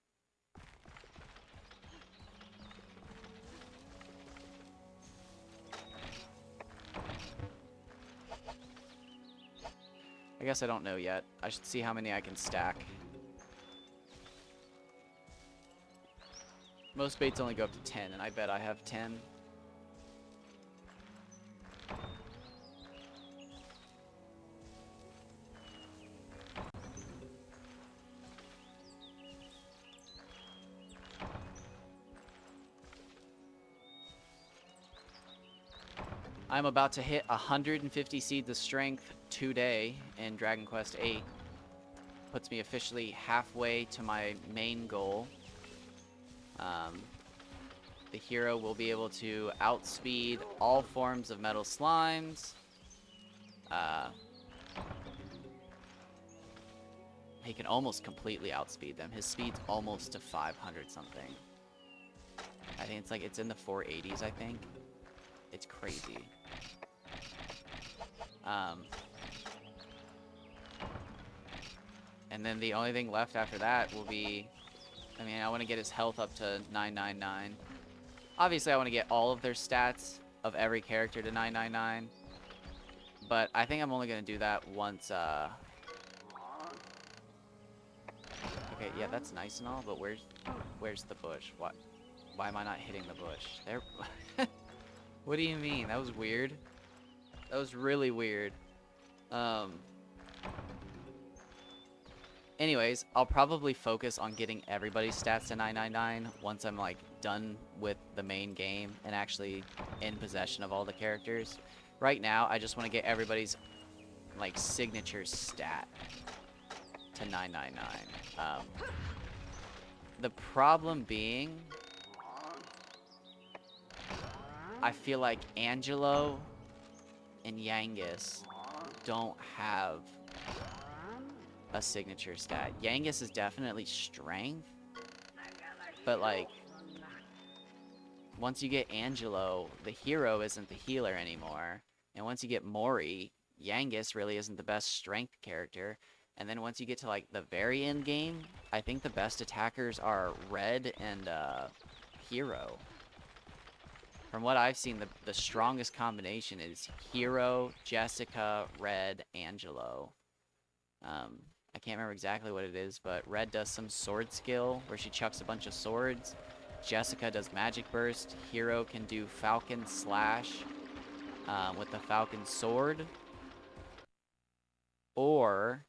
I guess I don't know yet. I should see how many I can stack. Most baits only go up to 10, and I bet I have 10. I'm about to hit 150 seeds of strength today in Dragon Quest VIII. Puts me officially halfway to my main goal. The hero will be able to outspeed all forms of metal slimes. He can almost completely outspeed them. His speed's almost to 500 something. I think it's in the 480s, I think. It's crazy. Um, and then the only thing left after that will be, I mean, I want to get his health up to 999. Obviously, I want to get all of their stats of every character to 999. But I think I'm only going to do that once, Okay, yeah, that's nice and all, but where's the bush? Why am I not hitting the bush? There. What do you mean? That was weird. That was really weird. Anyways, I'll probably focus on getting everybody's stats to 999 once I'm like done with the main game and actually in possession of all the characters. Right now, I just want to get everybody's like signature stat to 999. The problem being, I feel like Angelo and Yangus don't have a signature stat. Yangus is definitely strength, but like once you get Angelo, the hero isn't the healer anymore. And once you get Mori, Yangus really isn't the best strength character. And then once you get to like the very end game, I think the best attackers are Red and Hero. From what I've seen, the strongest combination is Hero, Jessica, Red, Angelo. I can't remember exactly what it is, but Red does some sword skill where she chucks a bunch of swords. Jessica does magic burst. Hero can do falcon slash with the falcon sword. Or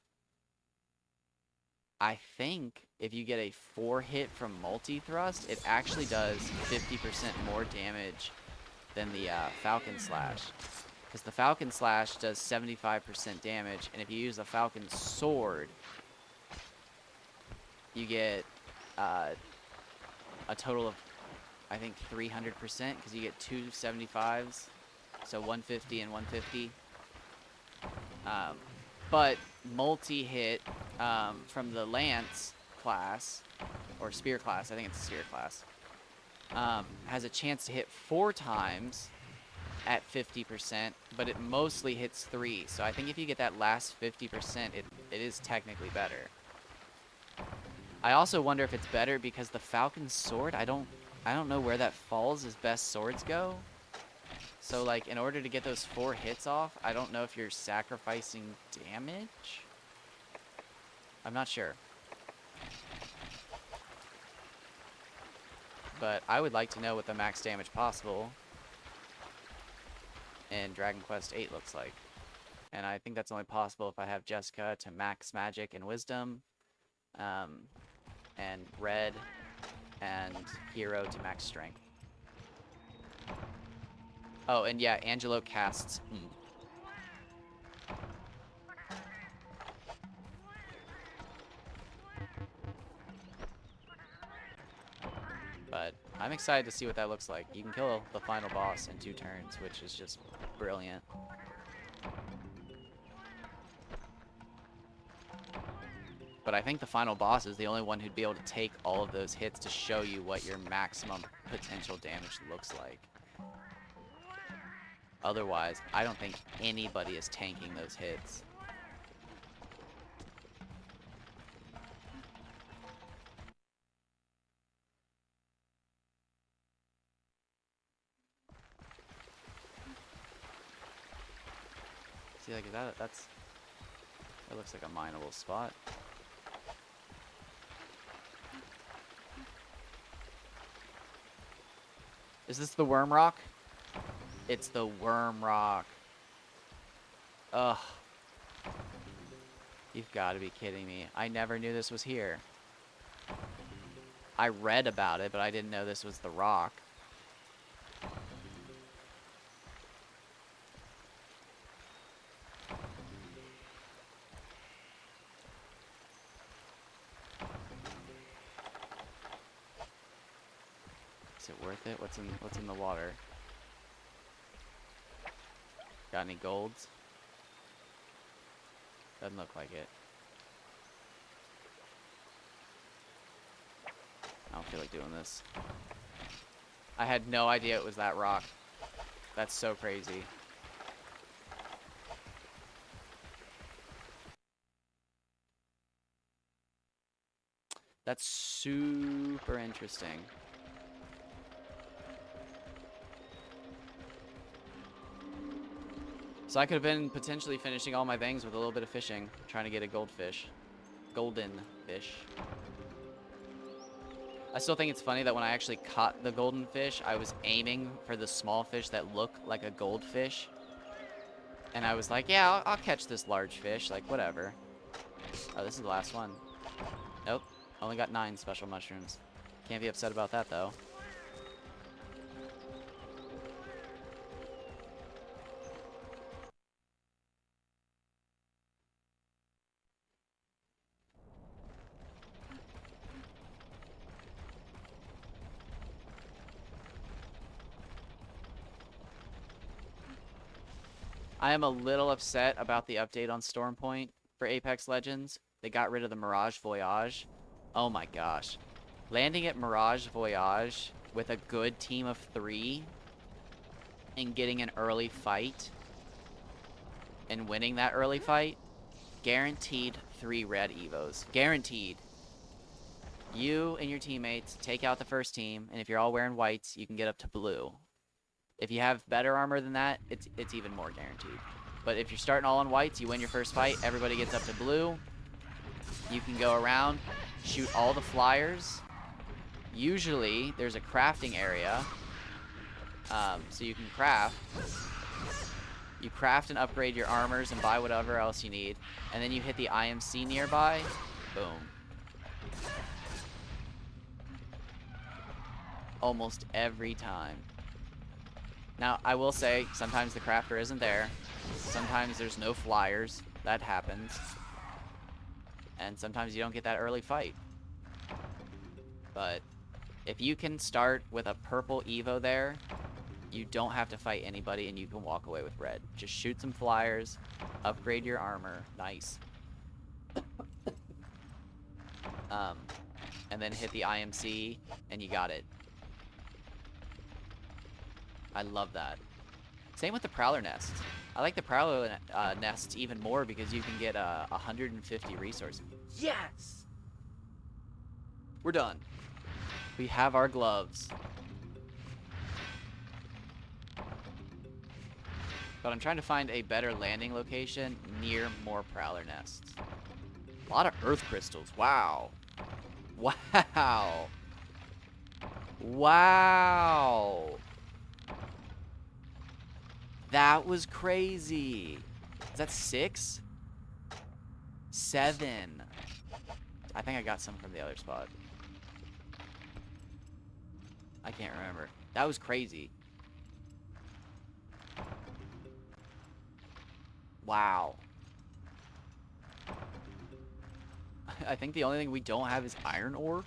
I think if you get a 4-hit from multi-thrust, it actually does 50% more damage than the falcon slash. Because the falcon slash does 75% damage, and if you use the falcon sword, you get a total of, I think, 300%, because you get two 75s, so 150 and 150. But multi-hit from the lance class, or spear class, I think it's a spear class, has a chance to hit 4 times at 50%, but it mostly hits 3. So I think if you get that last 50%, it is technically better. I also wonder if it's better because the Falcon Sword, I don't know where that falls as best swords go. So like in order to get those 4 hits off, I don't know if you're sacrificing damage. I'm not sure. But I would like to know what the max damage possible in Dragon Quest VIII looks like. And I think that's only possible if I have Jessica to max magic and wisdom, and Red and Hero to max strength. Oh, and yeah, Angelo casts. But I'm excited to see what that looks like. You can kill the final boss in 2 turns, which is just brilliant. But I think the final boss is the only one who'd be able to take all of those hits to show you what your maximum potential damage looks like. Otherwise, I don't think anybody is tanking those hits. See, like that looks like a mineable spot. Is this the worm rock? It's the worm rock. Ugh. You've got to be kidding me. I never knew this was here. I read about it, but I didn't know this was the rock. Is it worth it? What's in the water? Got any golds? Doesn't look like it. I don't feel like doing this. I had no idea it was that rock. That's so crazy. That's super interesting. So I could have been potentially finishing all my bangs with a little bit of fishing, trying to get a goldfish. Golden fish. I still think it's funny that when I actually caught the golden fish, I was aiming for the small fish that looked like a goldfish. And I was like, yeah, I'll catch this large fish, like, whatever. Oh, this is the last one. Nope. Only got 9 special mushrooms. Can't be upset about that, though. I am a little upset about the update on Stormpoint for Apex Legends. They got rid of the Mirage Voyage. Oh my gosh. Landing at Mirage Voyage with a good team of 3 and getting an early fight and winning that early fight, guaranteed 3 red evos. Guaranteed. You and your teammates take out the first team, and if you're all wearing whites, you can get up to blue. If you have better armor than that, it's even more guaranteed. But if you're starting all on whites, you win your first fight, everybody gets up to blue. You can go around, shoot all the flyers. Usually, there's a crafting area, so you can craft. You craft and upgrade your armors and buy whatever else you need. And then you hit the IMC nearby. Boom. Almost every time. Now, I will say, sometimes the crafter isn't there. Sometimes there's no flyers. That happens. And sometimes you don't get that early fight. But if you can start with a purple Evo there, you don't have to fight anybody and you can walk away with red. Just shoot some flyers, upgrade your armor. Nice. And then hit the IMC and you got it. I love that. Same with the Prowler Nest. I like the Prowler Nest even more because you can get 150 resources. Yes! We're done. We have our gloves. But I'm trying to find a better landing location near more Prowler Nests. A lot of Earth Crystals. Wow. Wow. Wow. That was crazy. Is that 6? 7. I think I got some from the other spot. I can't remember. That was crazy. Wow. I think the only thing we don't have is iron ore.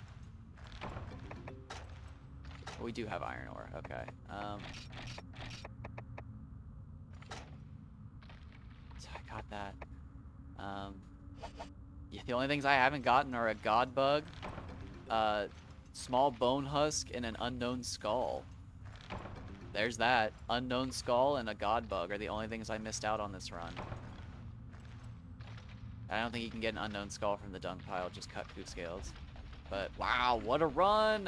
We do have iron ore. Okay. So I got that. Yeah, the only things I haven't gotten are a god bug, small bone husk, and an unknown skull. There's that. Unknown skull and a god bug are the only things I missed out on this run. I don't think you can get an unknown skull from the dung pile, just cut coup scales. But wow, what a run!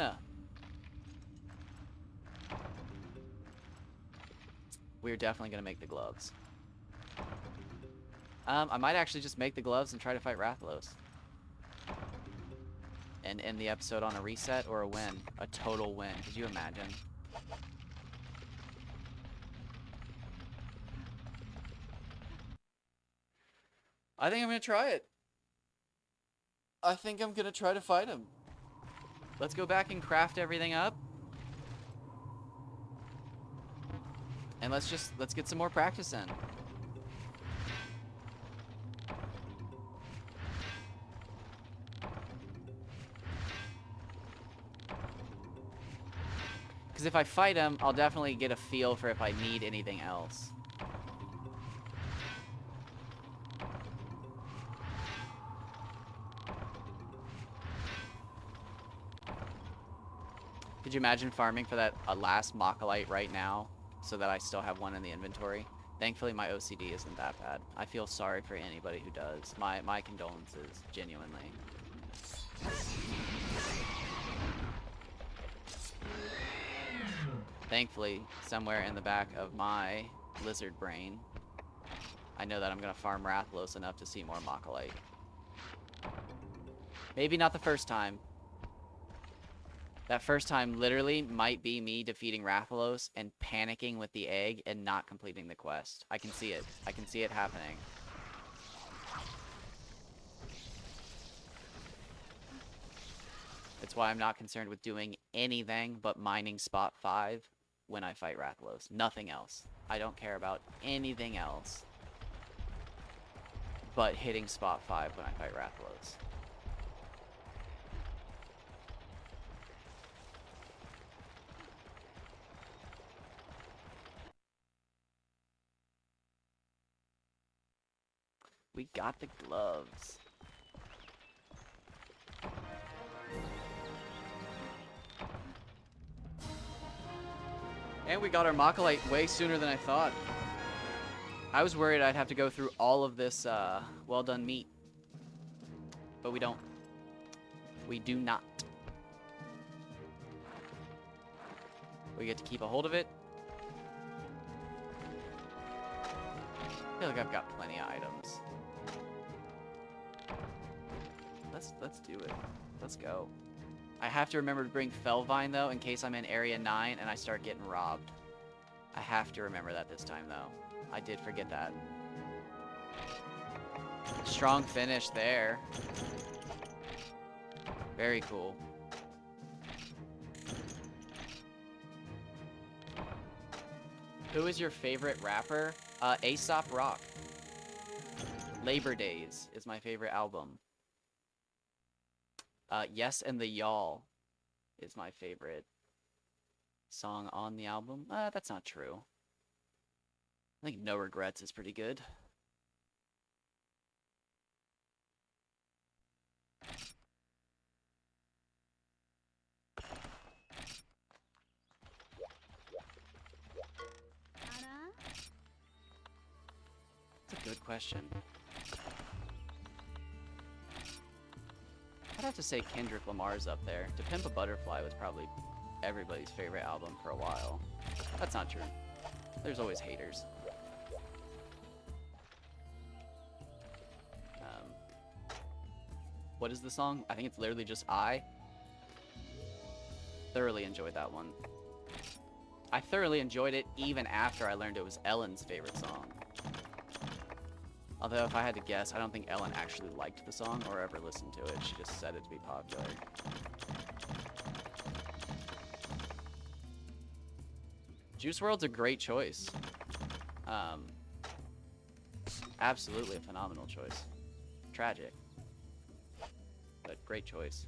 We're definitely gonna make the gloves. I might actually just make the gloves and try to fight Rathalos. And end the episode on a reset or a win. A total win. Could you imagine? I think I'm gonna try it. I think I'm gonna try to fight him. Let's go back and craft everything up. And let's get some more practice in. Because if I fight him, I'll definitely get a feel for if I need anything else. Could you imagine farming for that last Mocholite right now? so that I still have one in the inventory. Thankfully, my OCD isn't that bad. I feel sorry for anybody who does. My condolences, genuinely. Thankfully, somewhere in the back of my lizard brain, I know that I'm going to farm Rathalos enough to see more Mocholite. Maybe not the first time. That first time literally might be me defeating Rathalos and panicking with the egg and not completing the quest. I can see it. I can see it happening. That's why I'm not concerned with doing anything but mining spot 5 when I fight Rathalos. Nothing else. I don't care about anything else but hitting spot 5 when I fight Rathalos. We got the gloves. And we got our Mocholite way sooner than I thought. I was worried I'd have to go through all of this well done meat. But we don't. We do not. We get to keep a hold of it. I feel like I've got plenty of items. Let's do it. Let's go. I have to remember to bring Felvine, though, in case I'm in Area 9 and I start getting robbed. I have to remember that this time, though. I did forget that. Strong finish there. Very cool. Who is your favorite rapper? Aesop Rock. Labor Days is my favorite album. Yes and the Y'all is my favorite song on the album. That's not true. I think No Regrets is pretty good. That's a good question. I'd have to say Kendrick Lamar's up there. To Pimp a Butterfly was probably everybody's favorite album for a while. That's not true. There's always haters. What is the song? I think it's literally just I. Thoroughly enjoyed that one. I thoroughly enjoyed it even after I learned it was Ellen's favorite song. Although, if I had to guess, I don't think Ellen actually liked the song or ever listened to it. She just said it to be popular. Juice WRLD's a great choice. Absolutely a phenomenal choice. Tragic. But great choice.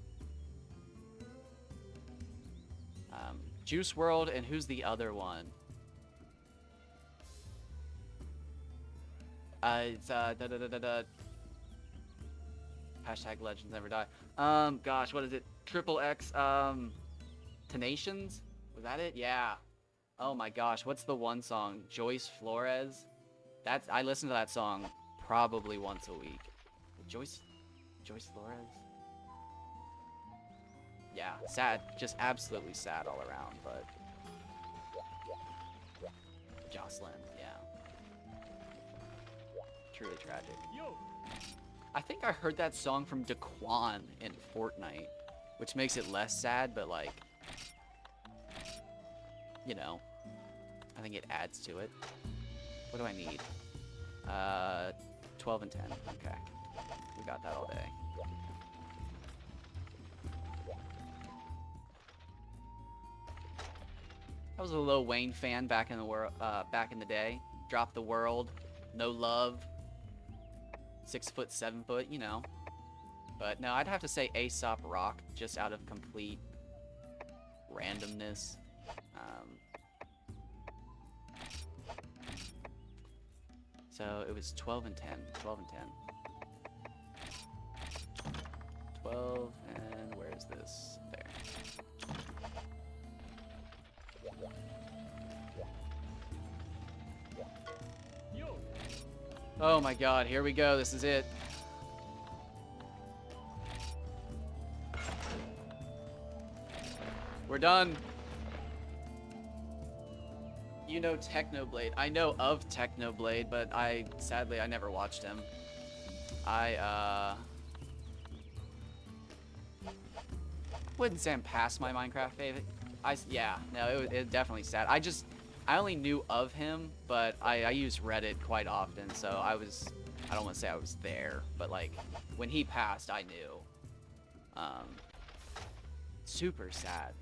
Juice WRLD, and who's the other one? It's hashtag legends never die. Gosh, what is it? Triple X, Tenations? Was that it? Yeah. Oh my gosh, what's the one song? Joyce Flores? I listen to that song probably once a week. Joyce Flores? Yeah, sad. Just absolutely sad all around, but... Jocelyn, yeah. Truly tragic. I think I heard that song from Daquan in Fortnite, which makes it less sad, but like... You know. I think it adds to it. What do I need? 12 and 10. Okay. We got that all day. I was a Lil Wayne fan back in the day. Drop the World, No Love, 6 foot, 7 foot, you know. But no, I'd have to say Aesop Rock, just out of complete randomness. So it was 12 and 10. 12 and 10. 12 and where is this? There. Oh my god, here we go. This is it. We're done. You know Technoblade. I know of Technoblade, but sadly I never watched him. I wouldn't say I'm past my Minecraft favorite. Yeah, no, it definitely sad. I only knew of him, but I use Reddit quite often, so I don't want to say I was there, but like when he passed, I knew. Super sad.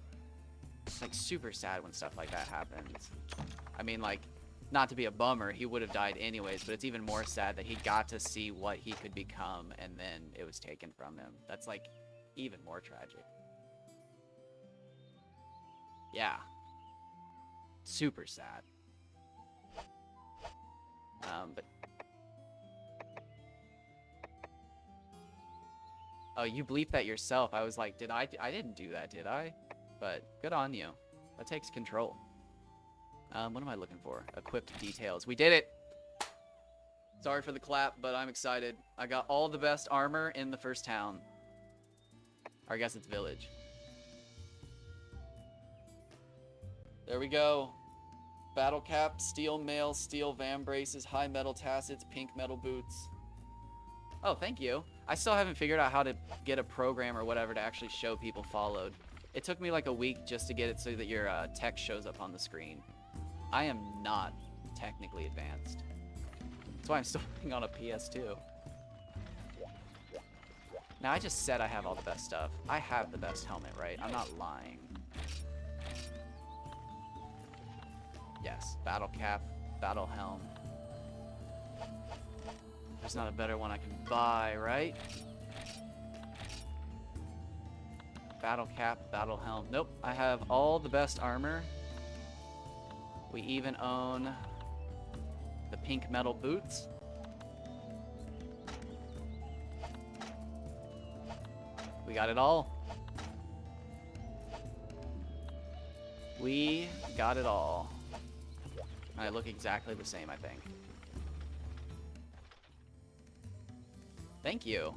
It's like super sad when stuff like that happens. I mean, like, not to be a bummer, he would have died anyways, but it's even more sad that he got to see what he could become and then it was taken from him. That's like even more tragic. Yeah. Super sad. But oh, you bleeped that yourself. I was like, I didn't do that, did I? But good on you. That takes control. What am I looking for? Equipped details. We did it! Sorry for the clap, but I'm excited. I got all the best armor in the first town. Or I guess it's village. There we go. Battle cap, steel mail, steel vambraces, high metal tassets, pink metal boots. Oh, thank you. I still haven't figured out how to get a program or whatever to actually show people followed. It took me like a week just to get it so that your text shows up on the screen. I am not technically advanced. That's why I'm still playing on a PS2. Now, I just said I have all the best stuff. I have the best helmet, right? I'm not lying. Yes, battle cap, battle helm. There's not a better one I can buy, right? Battle cap, battle helm. Nope, I have all the best armor. We even own the pink metal boots. We got it all. We got it all. I look exactly the same, I think. Thank you.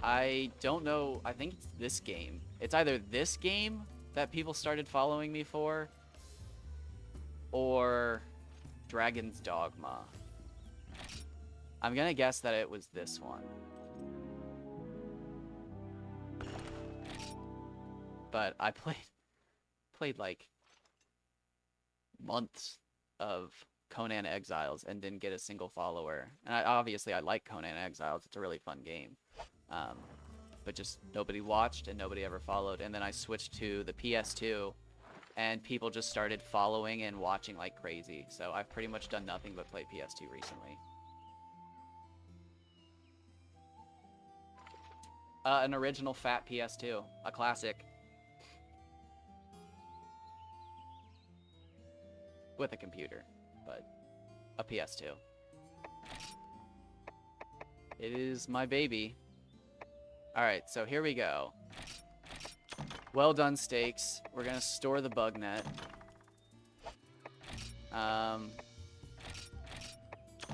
I don't know. I think it's this game. It's either this game that people started following me for, or Dragon's Dogma. I'm gonna guess that it was this one. But I played like months of Conan Exiles and didn't get a single follower. And obviously I like Conan Exiles. It's a really fun game. But just nobody watched and nobody ever followed. And then I switched to the PS2 and people just started following and watching like crazy. So I've pretty much done nothing but play PS2 recently. An original fat PS2, a classic. With a computer, but a PS2. It is my baby. Alright, so here we go. Well done, steaks. We're gonna store the bug net.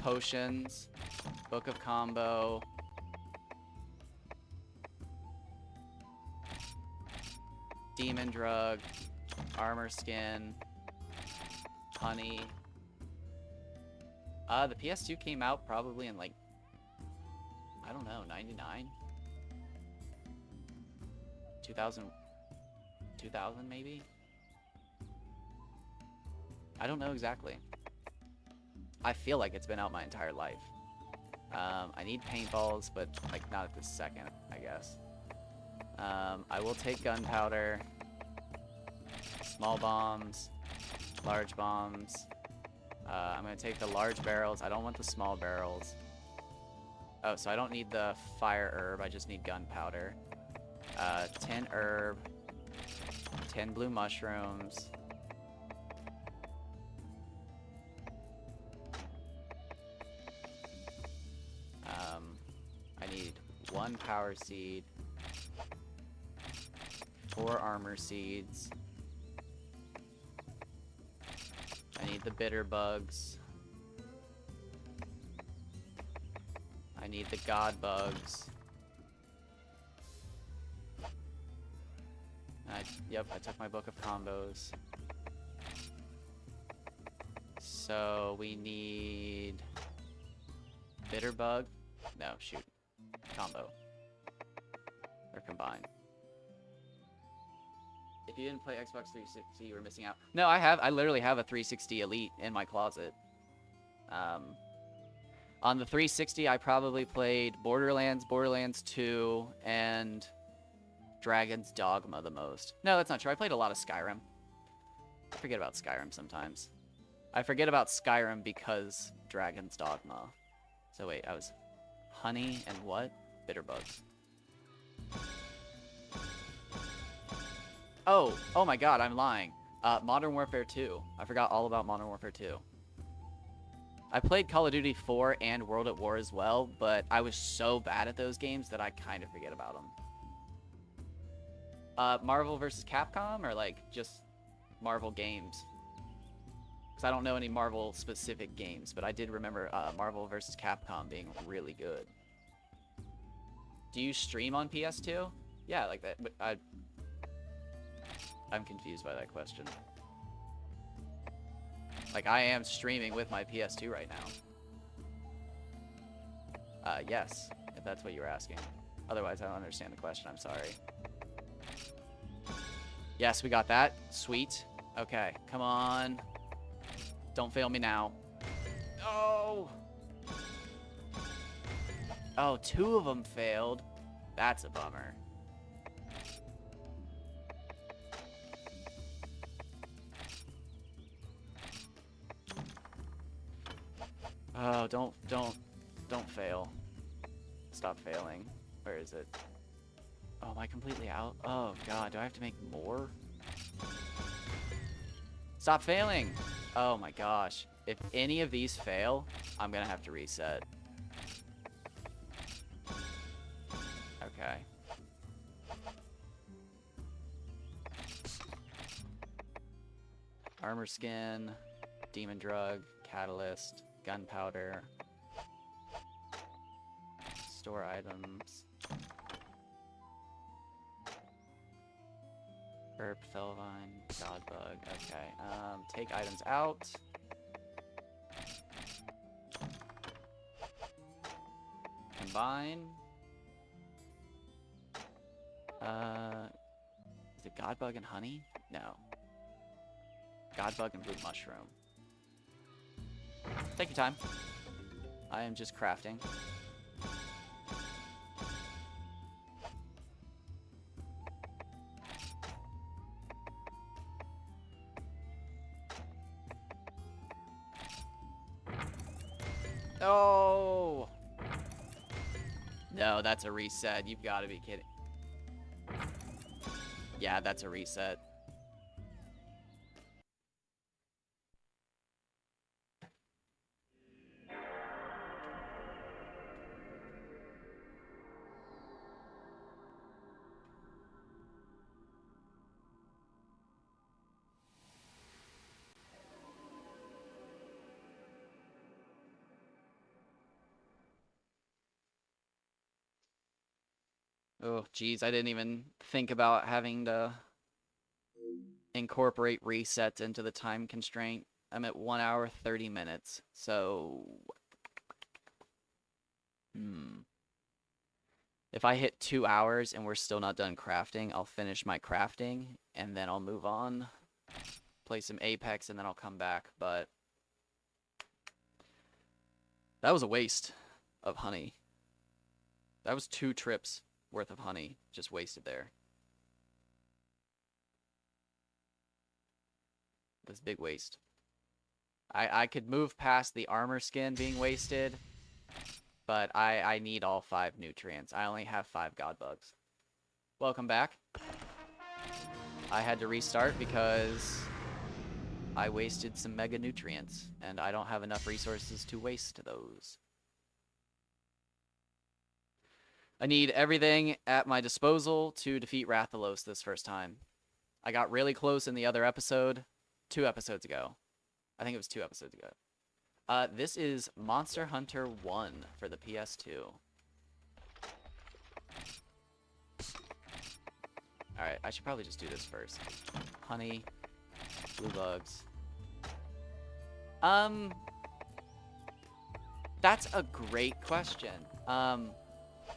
Potions. Book of Combo. Demon Drug. Armor Skin. Honey. The PS2 came out probably in like, I don't know, 99? 2000 maybe? I don't know exactly. I feel like it's been out my entire life. I need paintballs, but like not at this second, I guess. I will take gunpowder, small bombs, large bombs. I'm gonna take the large barrels. I don't want the small barrels. Oh, so I don't need the fire herb. I just need gunpowder. 10 herb. 10 blue mushrooms. I need 1 power seed. 4 armor seeds. I need the bitter bugs. I need the god bugs. Yep, I took my book of combos. So we need bitter bug. No, shoot. Combo. Or combine. If you didn't play Xbox 360, you were missing out. No, I literally have a 360 Elite in my closet. On the 360, I probably played Borderlands, Borderlands 2, and Dragon's Dogma the most. No, that's not true. I played a lot of Skyrim. I forget about Skyrim sometimes. I forget about Skyrim because Dragon's Dogma. So wait, I was honey and what? Bitter bugs. Oh my god, I'm lying. Modern Warfare 2. I forgot all about Modern Warfare 2. I played Call of Duty 4 and World at War as well, but I was so bad at those games that I kind of forget about them. Marvel vs. Capcom, or like just Marvel games? Because I don't know any Marvel specific games, but I did remember Marvel vs. Capcom being really good. Do you stream on PS2? Yeah, like that, but I'm confused by that question. Like, I am streaming with my PS2 right now. Yes, if that's what you were asking. Otherwise, I don't understand the question. I'm sorry. Yes, we got that. Sweet. Okay, come on. Don't fail me now. Oh! Oh, 2 of them failed. That's a bummer. Oh, don't fail. Stop failing. Where is it? Oh, am I completely out? Oh, God. Do I have to make more? Stop failing! Oh, my gosh. If any of these fail, I'm gonna have to reset. Okay. Armor skin, demon drug, catalyst, gunpowder, store items, herb, felvine, godbug. Okay, take items out. Combine. Is it godbug and honey? No. Godbug and blue mushroom. Take your time. I am just crafting. Oh! No, that's a reset. You've got to be kidding. Yeah, that's a reset. Oh, geez, I didn't even think about having to incorporate resets into the time constraint. I'm at 1 hour, 30 minutes, so... If I hit 2 hours and we're still not done crafting, I'll finish my crafting, and then I'll move on, play some Apex, and then I'll come back, but... That was a waste of honey. That was 2 trips worth of honey just wasted there. That's a big waste. I could move past the armor skin being wasted, but I need all 5 nutrients. I only have 5 god bugs. Welcome back. I had to restart because I wasted some mega nutrients, and I don't have enough resources to waste those. I need everything at my disposal to defeat Rathalos this first time. I got really close in the other episode, 2 episodes ago. I think it was 2 episodes ago. This is Monster Hunter 1 for the PS2. Alright, I should probably just do this first. Honey, blue bugs. That's a great question.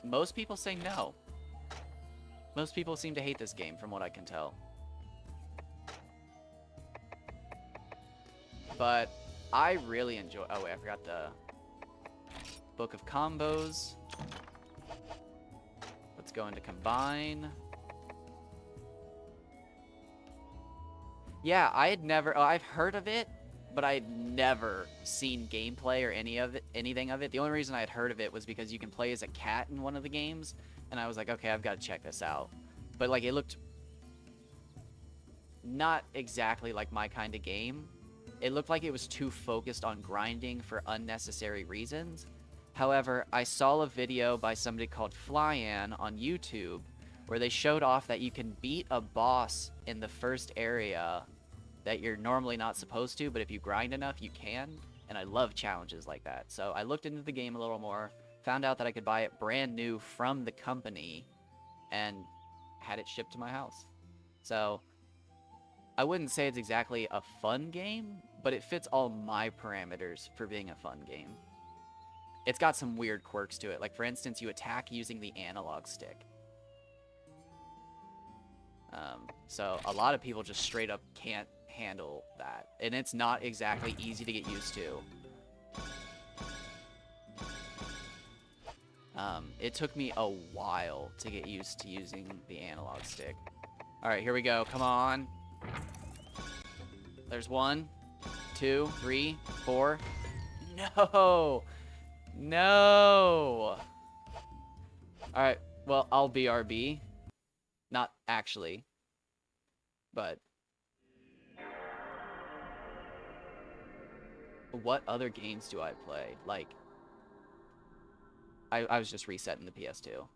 Most people say no. Most people seem to hate this game, from what I can tell. But I really enjoy... Oh, wait, I forgot the Book of Combos. Let's go into Combine. Yeah, I had never... Oh, I've heard of it, but I had never seen gameplay or anything of it. The only reason I had heard of it was because you can play as a cat in one of the games, and I was like, okay, I've got to check this out. But, like, it looked not exactly like my kind of game. It looked like it was too focused on grinding for unnecessary reasons. However, I saw a video by somebody called Flyan on YouTube where they showed off that you can beat a boss in the first area that you're normally not supposed to, but if you grind enough, you can. And I love challenges like that. So I looked into the game a little more, found out that I could buy it brand new from the company, and had it shipped to my house. So I wouldn't say it's exactly a fun game, but it fits all my parameters for being a fun game. It's got some weird quirks to it. Like, for instance, you attack using the analog stick. So a lot of people just straight up can't handle that. And it's not exactly easy to get used to. It took me a while to get used to using the analog stick. Alright, here we go. Come on. There's 1, 2, 3, 4. No! No! Alright, well, I'll BRB. Not actually. But what other games do I play? Like, I was just resetting the PS2.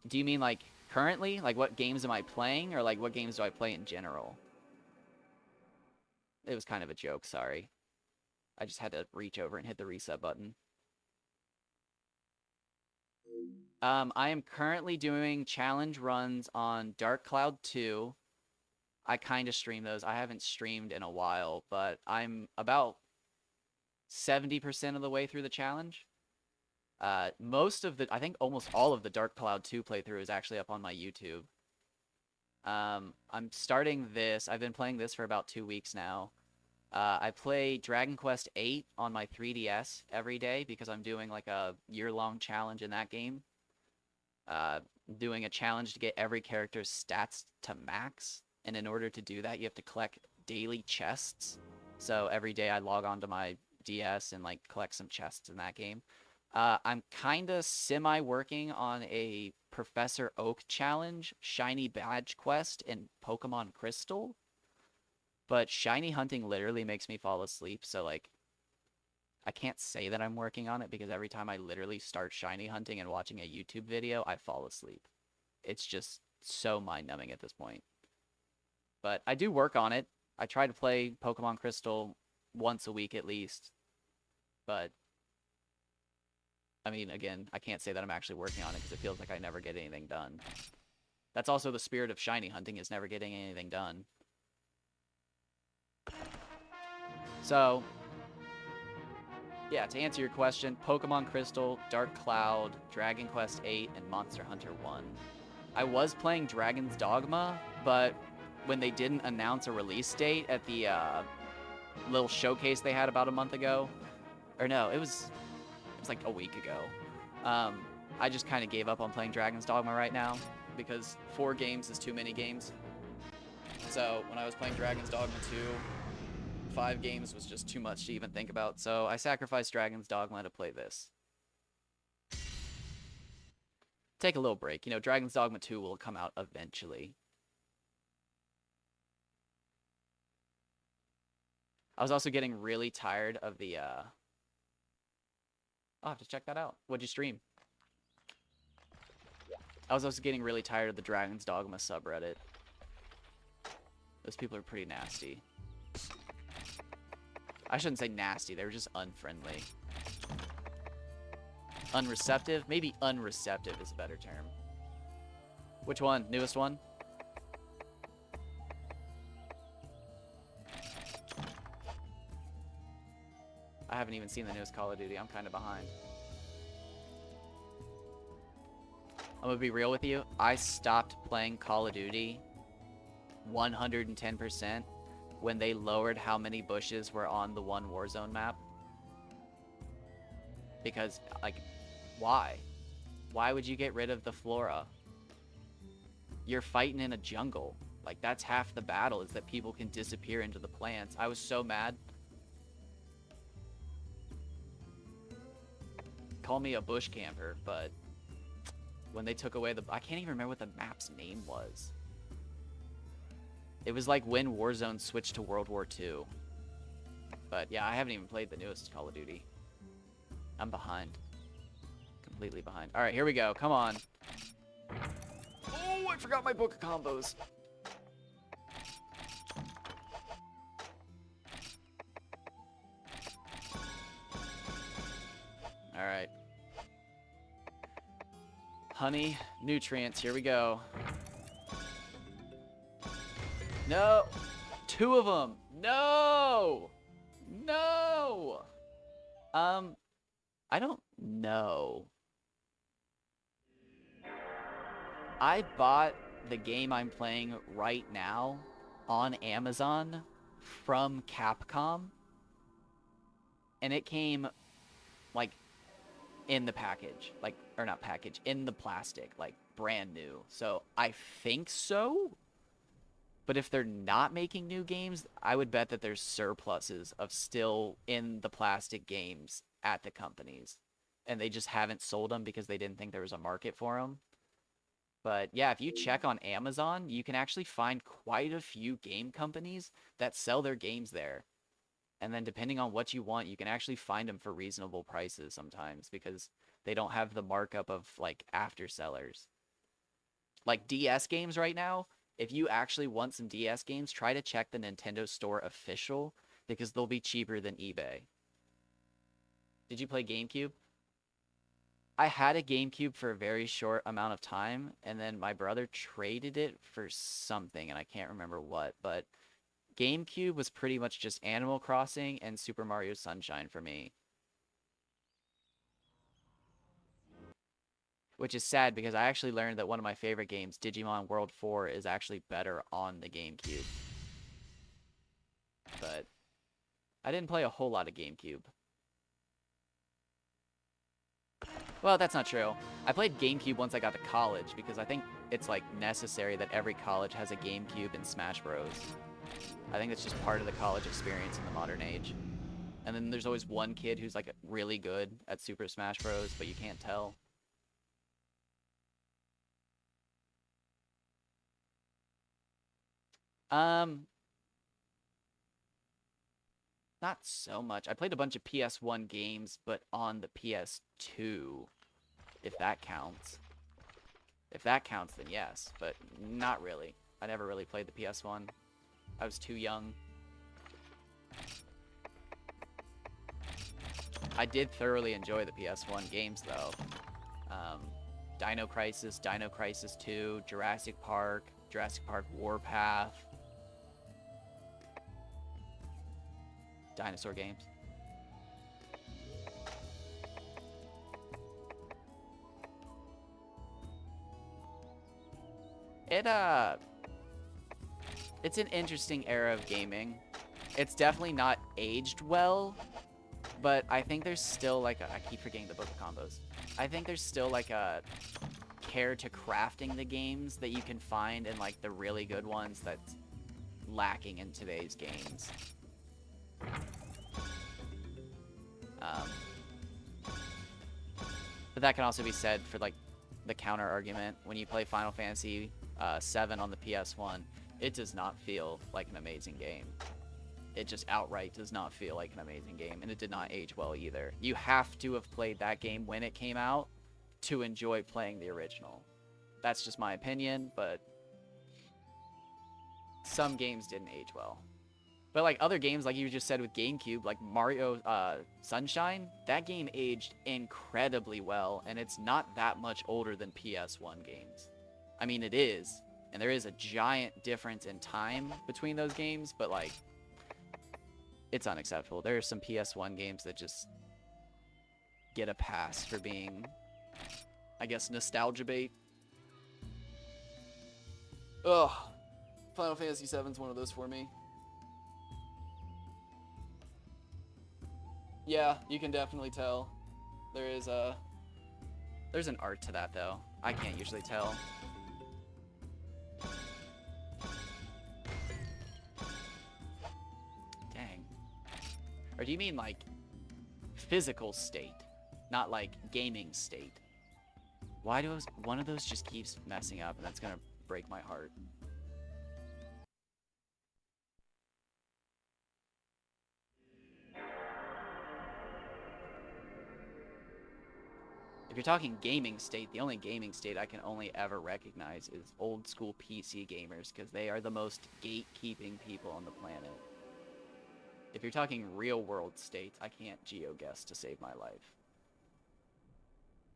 Do you mean, like, currently? Like, what games am I playing? Or, like, what games do I play in general? It was kind of a joke, sorry. I just had to reach over and hit the reset button. I am currently doing challenge runs on Dark Cloud 2. I kind of stream those. I haven't streamed in a while, but I'm about 70% of the way through the challenge. Most of the, I think almost all of the Dark Cloud 2 playthrough is actually up on my YouTube. I'm starting this. I've been playing this for about 2 weeks now. I play Dragon Quest VIII on my 3DS every day because I'm doing like a year-long challenge in that game. Doing a challenge to get every character's stats to max. And in order to do that, you have to collect daily chests. So every day I log on to my DS and like collect some chests in that game. I'm kind of semi-working on a Professor Oak challenge, Shiny Badge Quest, and Pokemon Crystal. But shiny hunting literally makes me fall asleep, so like, I can't say that I'm working on it because every time I literally start shiny hunting and watching a YouTube video, I fall asleep. It's just so mind-numbing at this point. But I do work on it. I try to play Pokemon Crystal once a week at least. But I mean, again, I can't say that I'm actually working on it because it feels like I never get anything done. That's also the spirit of shiny hunting, is never getting anything done. So, yeah, to answer your question, Pokemon Crystal, Dark Cloud, Dragon Quest VIII, and Monster Hunter 1. I was playing Dragon's Dogma, but when they didn't announce a release date at the little showcase they had about a month ago, or no, it was like a week ago, I just kind of gave up on playing Dragon's Dogma right now because 4 games is too many games. So when I was playing Dragon's Dogma 2, 5 games was just too much to even think about, so I sacrificed Dragon's Dogma to play this. Take a little break. You know, Dragon's Dogma 2 will come out eventually. I was also getting really tired of the, I'll have to check that out. What'd you stream? I was also getting really tired of the Dragon's Dogma subreddit. Those people are pretty nasty. I shouldn't say nasty. They were just unfriendly. Unreceptive? Maybe unreceptive is a better term. Which one? Newest one? I haven't even seen the newest Call of Duty. I'm kind of behind. I'm gonna be real with you. I stopped playing Call of Duty 110% when they lowered how many bushes were on the one Warzone map. Because, like, why? Why would you get rid of the flora? You're fighting in a jungle. Like, that's half the battle, is that people can disappear into the plants. I was so mad. Call me a bush camper, but when they took away the... I can't even remember what the map's name was. It was like when Warzone switched to World War II. But yeah, I haven't even played the newest Call of Duty. I'm behind. Completely behind. Alright, here we go. Come on. Oh, I forgot my book of combos. Alright. Honey, nutrients. Here we go. No! 2 of them! No! No! I don't know. I bought the game I'm playing right now on Amazon from Capcom. And it came, like, in the package. Like, or not package, in the plastic. Like, brand new. So, I think so. But if they're not making new games, I would bet that there's surpluses of still in the plastic games at the companies. And they just haven't sold them because they didn't think there was a market for them. But yeah, if you check on Amazon, you can actually find quite a few game companies that sell their games there. And then depending on what you want, you can actually find them for reasonable prices sometimes because they don't have the markup of, like, after sellers. Like DS games right now, if you actually want some DS games, try to check the Nintendo Store official because they'll be cheaper than eBay. Did you play GameCube? I had a GameCube for a very short amount of time, and then my brother traded it for something, and I can't remember what, but GameCube was pretty much just Animal Crossing and Super Mario Sunshine for me. Which is sad because I actually learned that one of my favorite games, Digimon World 4, is actually better on the GameCube. But I didn't play a whole lot of GameCube. Well, that's not true. I played GameCube once I got to college because I think it's, like, necessary that every college has a GameCube in Smash Bros. I think it's just part of the college experience in the modern age. And then there's always one kid who's, like, really good at Super Smash Bros, but you can't tell. Not so much. I played a bunch of PS1 games, but on the PS2, if that counts. If that counts, then yes, but not really. I never really played the PS1. I was too young. I did thoroughly enjoy the PS1 games, though. Dino Crisis, Dino Crisis 2, Jurassic Park Warpath. Dinosaur games. It's an interesting era of gaming. It's definitely not aged well, but I think there's still, like, I keep forgetting the book of combos. I think there's still, like, a care to crafting the games that you can find in, like, the really good ones that's lacking in today's games. But that can also be said for, like, the counter argument. When you play Final Fantasy 7 on the PS1, it does not feel like an amazing game. It just outright does not feel like an amazing game, and it did not age well either. You have to have played that game when it came out to enjoy playing the original. That's just my opinion, but some games didn't age well. But like other games, like you just said with GameCube, like Mario Sunshine, that game aged incredibly well, and it's not that much older than PS1 games. I mean, it is, and there is a giant difference in time between those games, but like, it's unacceptable. There are some PS1 games that just get a pass for being, I guess, nostalgia bait. Ugh. Final Fantasy VII is one of those for me. Yeah, you can definitely tell. There's an art to that, though. I can't usually tell. Dang. Or do you mean, like, physical state? Not, like, gaming state? Why does one of those just keeps messing up, and that's gonna break my heart? If you're talking gaming state, the only gaming state I can only ever recognize is old school PC gamers, because they are the most gatekeeping people on the planet. If you're talking real world states, I can't geo-guess to save my life.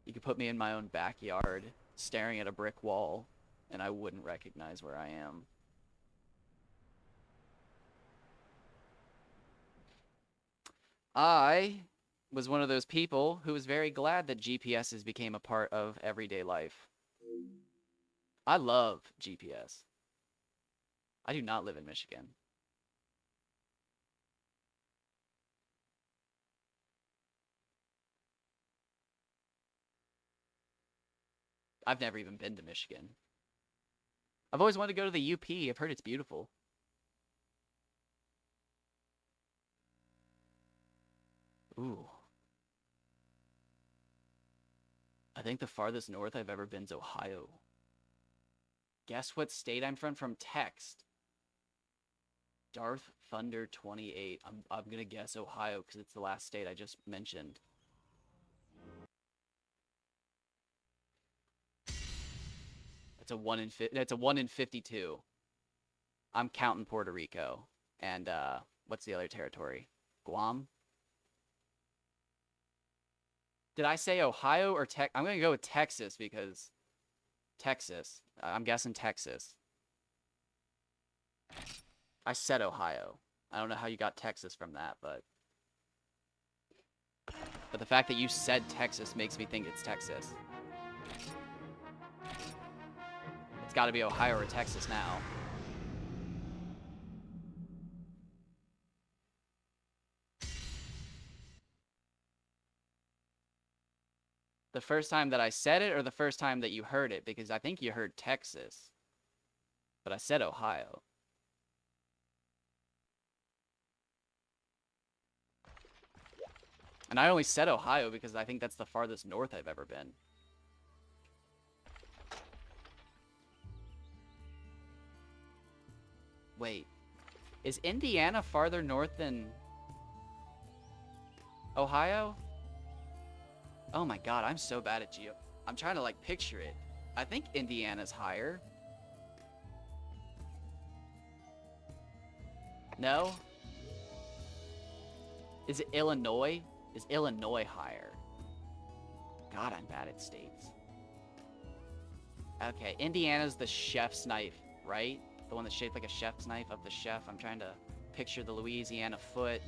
You could put me in my own backyard, staring at a brick wall, and I wouldn't recognize where I am. I was one of those people who was very glad that GPSs became a part of everyday life. I love GPS. I do not live in Michigan. I've never even been to Michigan. I've always wanted to go to the UP. I've heard it's beautiful. Ooh. I think the farthest north I've ever been is Ohio. Guess what state I'm from? From text. Darth Thunder 28. I'm gonna guess Ohio because it's the last state I just mentioned. That's a 1 in 52. I'm counting Puerto Rico. And what's the other territory? Guam? Did I say Ohio or Texas? I'm going to go with Texas because Texas. I'm guessing Texas. I said Ohio. I don't know how you got Texas from that, but the fact that you said Texas makes me think it's Texas. It's got to be Ohio or Texas now. The first time that I said it or the first time that you heard it? Because I think you heard Texas. But I said Ohio. And I only said Ohio because I think that's the farthest north I've ever been. Wait. Is Indiana farther north than Ohio? Oh my god, I'm so bad at geo. I'm trying to like picture it. I think Indiana's higher. No? Is it Illinois? Is Illinois higher? God, I'm bad at states. Okay, Indiana's the chef's knife, right? The one that's shaped like a chef's knife of the chef. I'm trying to picture the Louisiana foot.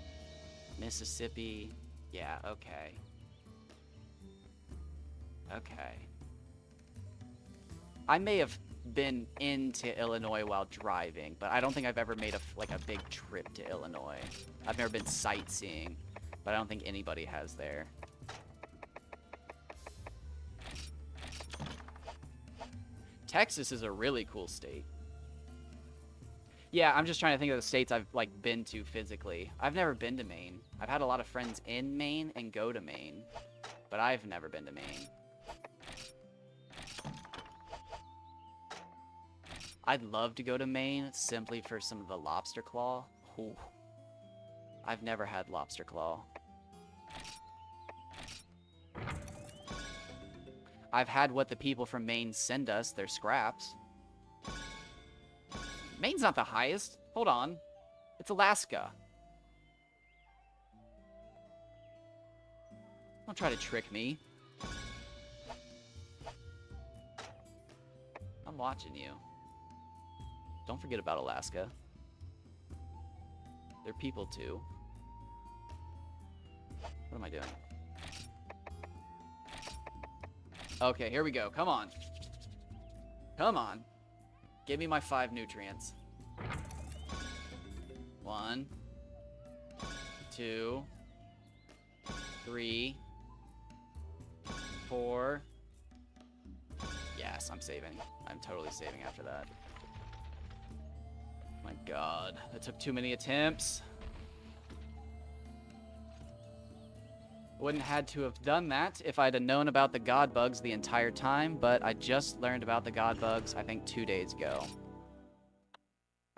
Mississippi. Yeah, okay. Okay. I may have been into Illinois while driving, but I don't think I've ever made a big trip to Illinois. I've never been sightseeing, but I don't think anybody has there. Texas is a really cool state. Yeah, I'm just trying to think of the states I've like been to physically. I've never been to Maine. I've had a lot of friends in Maine and go to Maine, but I've never been to Maine. I'd love to go to Maine simply for some of the lobster claw. Ooh. I've never had lobster claw. I've had what the people from Maine send us, their scraps. Maine's not the highest. Hold on. It's Alaska. Don't try to trick me. I'm watching you. Don't forget about Alaska. They're people too. What am I doing? Okay, here we go. Come on. Come on. Give me my 5 nutrients. 1, 2, 3, 4. Yes, I'm saving. I'm totally saving after that. My god, that took too many attempts. Wouldn't had to have done that if I'd have known about the god bugs the entire time, but I just learned about the god bugs, I think 2 days ago.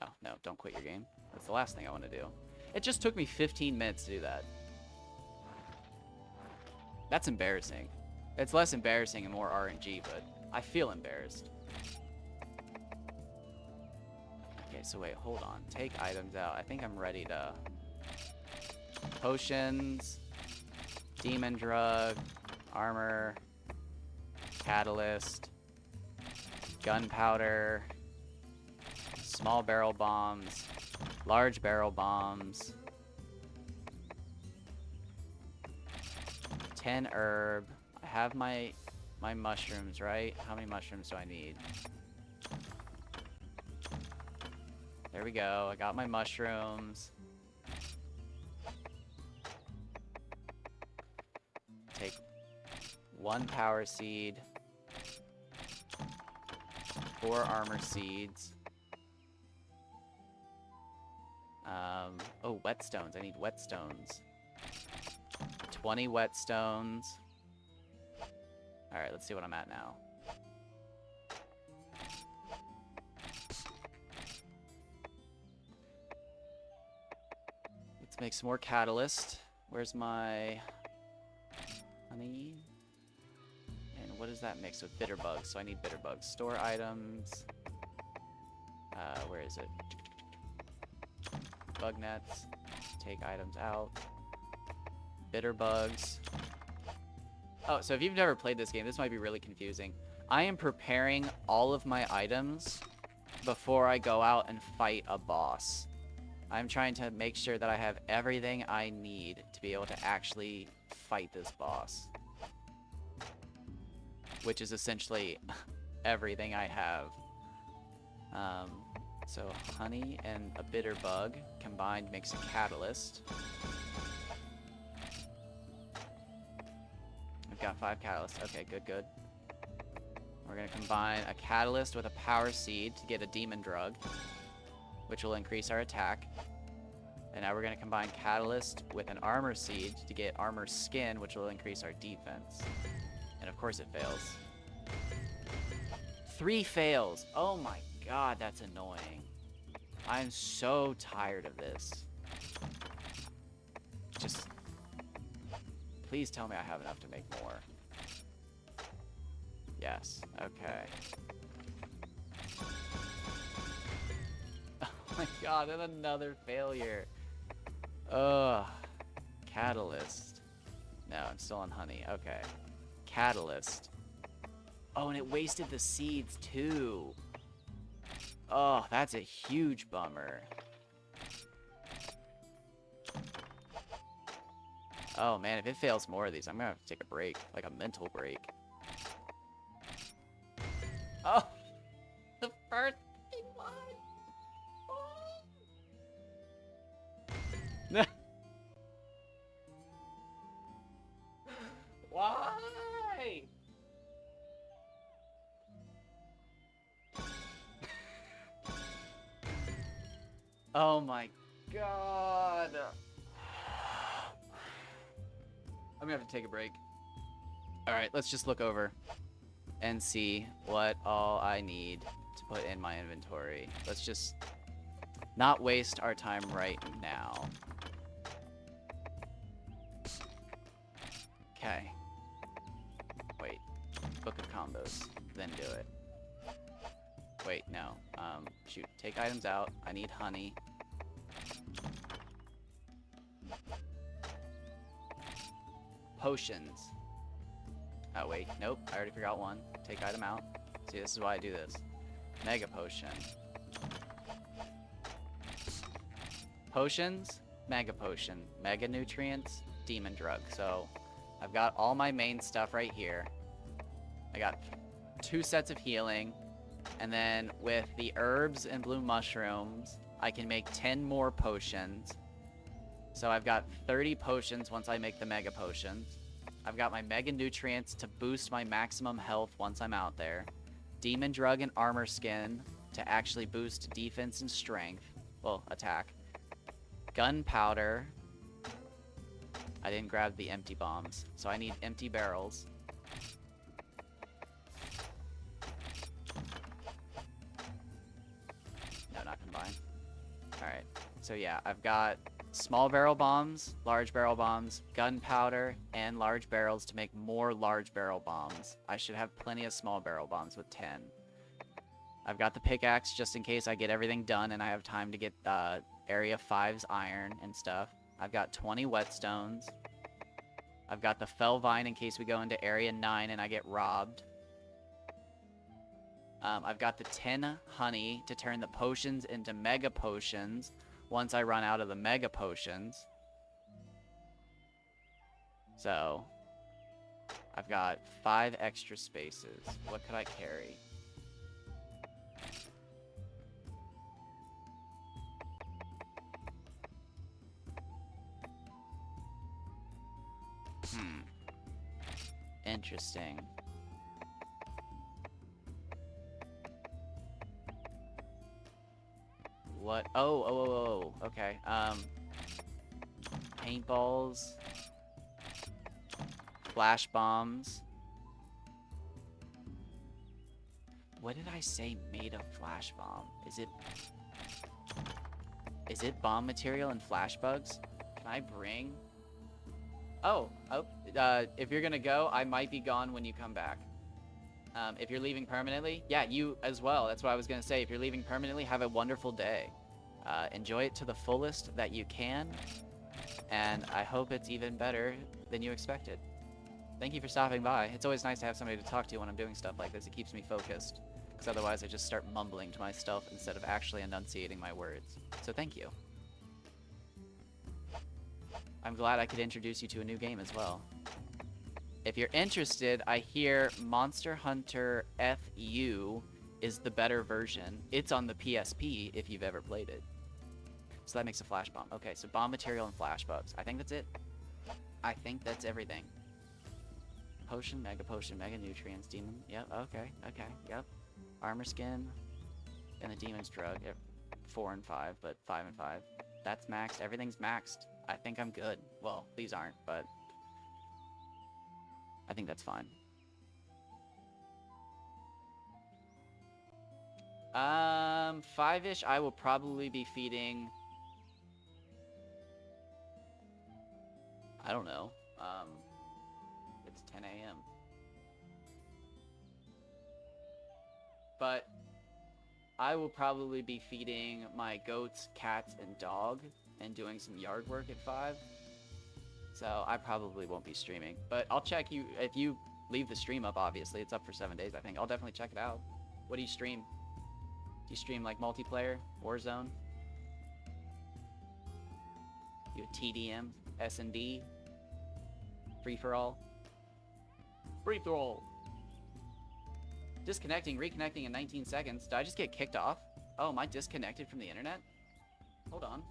Oh, no, don't quit your game. That's the last thing I want to do. It just took me 15 minutes to do that. That's embarrassing. It's less embarrassing and more RNG, but I feel embarrassed. Okay, so wait, hold on. Take items out. I think I'm ready to... Potions... Demon drug, armor, catalyst, gunpowder, small barrel bombs, large barrel bombs, 10 herb. I have my mushrooms, right? How many mushrooms do I need? There we go. I got my mushrooms. Take 1 power seed, 4 armor seeds. Oh, whetstones. I need whetstones. 20 whetstones. Alright, let's see what I'm at now. Let's make some more catalyst. Where's my... honey? And what does that mix with? Bitter bugs. So I need bitter bugs. Store items. Where is it? Bug nets. Take items out. Bitter bugs. Oh, so if you've never played this game, this might be really confusing. I am preparing all of my items before I go out and fight a boss. I'm trying to make sure that I have everything I need to be able to actually fight this boss. Which is essentially everything I have. So honey and a bitter bug combined makes a catalyst. I've got 5 catalysts. Okay, good, good. We're gonna combine a catalyst with a power seed to get a demon drug, which will increase our attack. And now we're gonna combine catalyst with an armor seed to get armor skin, which will increase our defense. And of course it fails. 3 fails. Oh my god, that's annoying. I'm so tired of this. Just... please tell me I have enough to make more. Yes, okay. Oh my god, and another failure. Ugh. Catalyst. No, I'm still on honey. Okay. Catalyst. Oh, and it wasted the seeds too. Oh, that's a huge bummer. Oh man, if it fails more of these, I'm gonna have to take a break. Like a mental break. Oh! The first one! Oh. Why? Oh my god. I'm gonna have to take a break. Alright, let's just look over and see what all I need to put in my inventory. Let's just not waste our time right now. Okay. Wait. Book of combos. Then do it. Wait, no. Shoot. Take items out. I need honey. potions. Oh, wait. Nope. I already forgot one. Take item out. See, this is why I do this. Mega potion. Potions, mega potion. Mega nutrients, demon drug. So, I've got all my main stuff right here. I got 2 sets of healing. And then with the herbs and blue mushrooms, I can make 10 more potions. So I've got 30 potions once I make the mega potions. I've got my mega nutrients to boost my maximum health once I'm out there. Demon drug and armor skin to actually boost defense and strength. Well, attack. Gunpowder. I didn't grab the empty bombs, so I need empty barrels. No, not combined. Alright, so yeah, I've got small barrel bombs, large barrel bombs, gunpowder, and large barrels to make more large barrel bombs. I should have plenty of small barrel bombs with 10. I've got the pickaxe just in case I get everything done and I have time to get Area 5's iron and stuff. I've got 20 whetstones. I've got the fell vine in case we go into Area 9 and I get robbed. I've got the 10 honey to turn the potions into mega potions once I run out of the mega potions. So, I've got 5 extra spaces. What could I carry? Interesting. What? Oh, okay. Paintballs. Flash bombs. What did I say made of flash bomb? Is it bomb material and flash bugs? Can I bring? If you're gonna go, I might be gone when you come back. If you're leaving permanently, yeah, you as well. That's what I was gonna say. If you're leaving permanently, have a wonderful day. Enjoy it to the fullest that you can, and I hope it's even better than you expected. Thank you for stopping by. It's always nice to have somebody to talk to when I'm doing stuff like this. It keeps me focused, because otherwise I just start mumbling to myself instead of actually enunciating my words. So thank you. I'm glad I could introduce you to a new game as well. If you're interested, I hear Monster Hunter FU is the better version. It's on the PSP if you've ever played it. So that makes a flash bomb. Okay, so bomb material and flash bugs. I think that's it. I think that's everything. Potion, mega nutrients, demon. Yep, okay, yep. Armor skin, and the demon's drug. 4 and 5, but 5 and 5. That's maxed. Everything's maxed. I think I'm good. Well, these aren't, but I think that's fine. 5-ish, I will probably be feeding. I don't know. It's 10 a.m. But I will probably be feeding my goats, cats, and dog and doing some yard work at 5. So I probably won't be streaming. But I'll check you if you leave the stream up, obviously. It's up for 7 days, I think. I'll definitely check it out. What do you stream? Do you stream like multiplayer? Warzone? You a TDM? S&D? Free-for-all? Free-for-all! Disconnecting, reconnecting in 19 seconds. Did I just get kicked off? Oh, am I disconnected from the internet? Hold on.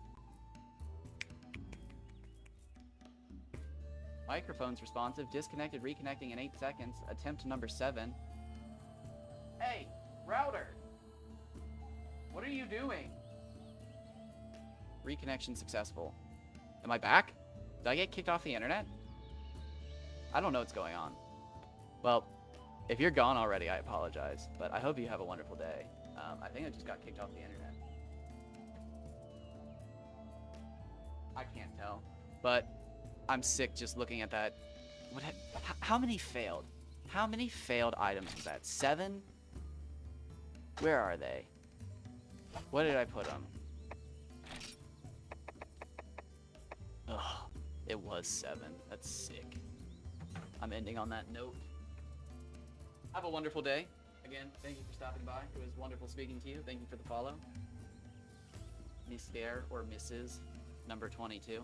Microphone's responsive. Disconnected, reconnecting in 8 seconds. Attempt number 7. Hey, router! What are you doing? Reconnection successful. Am I back? Did I get kicked off the internet? I don't know what's going on. Well, if you're gone already, I apologize. But I hope you have a wonderful day. I think I just got kicked off the internet. I can't tell. But I'm sick just looking at that. How many failed? How many failed items was that? 7? Where are they? What did I put them? Ugh, it was 7. That's sick. I'm ending on that note. Have a wonderful day. Again, thank you for stopping by. It was wonderful speaking to you. Thank you for the follow. Mister or Mrs. number 22.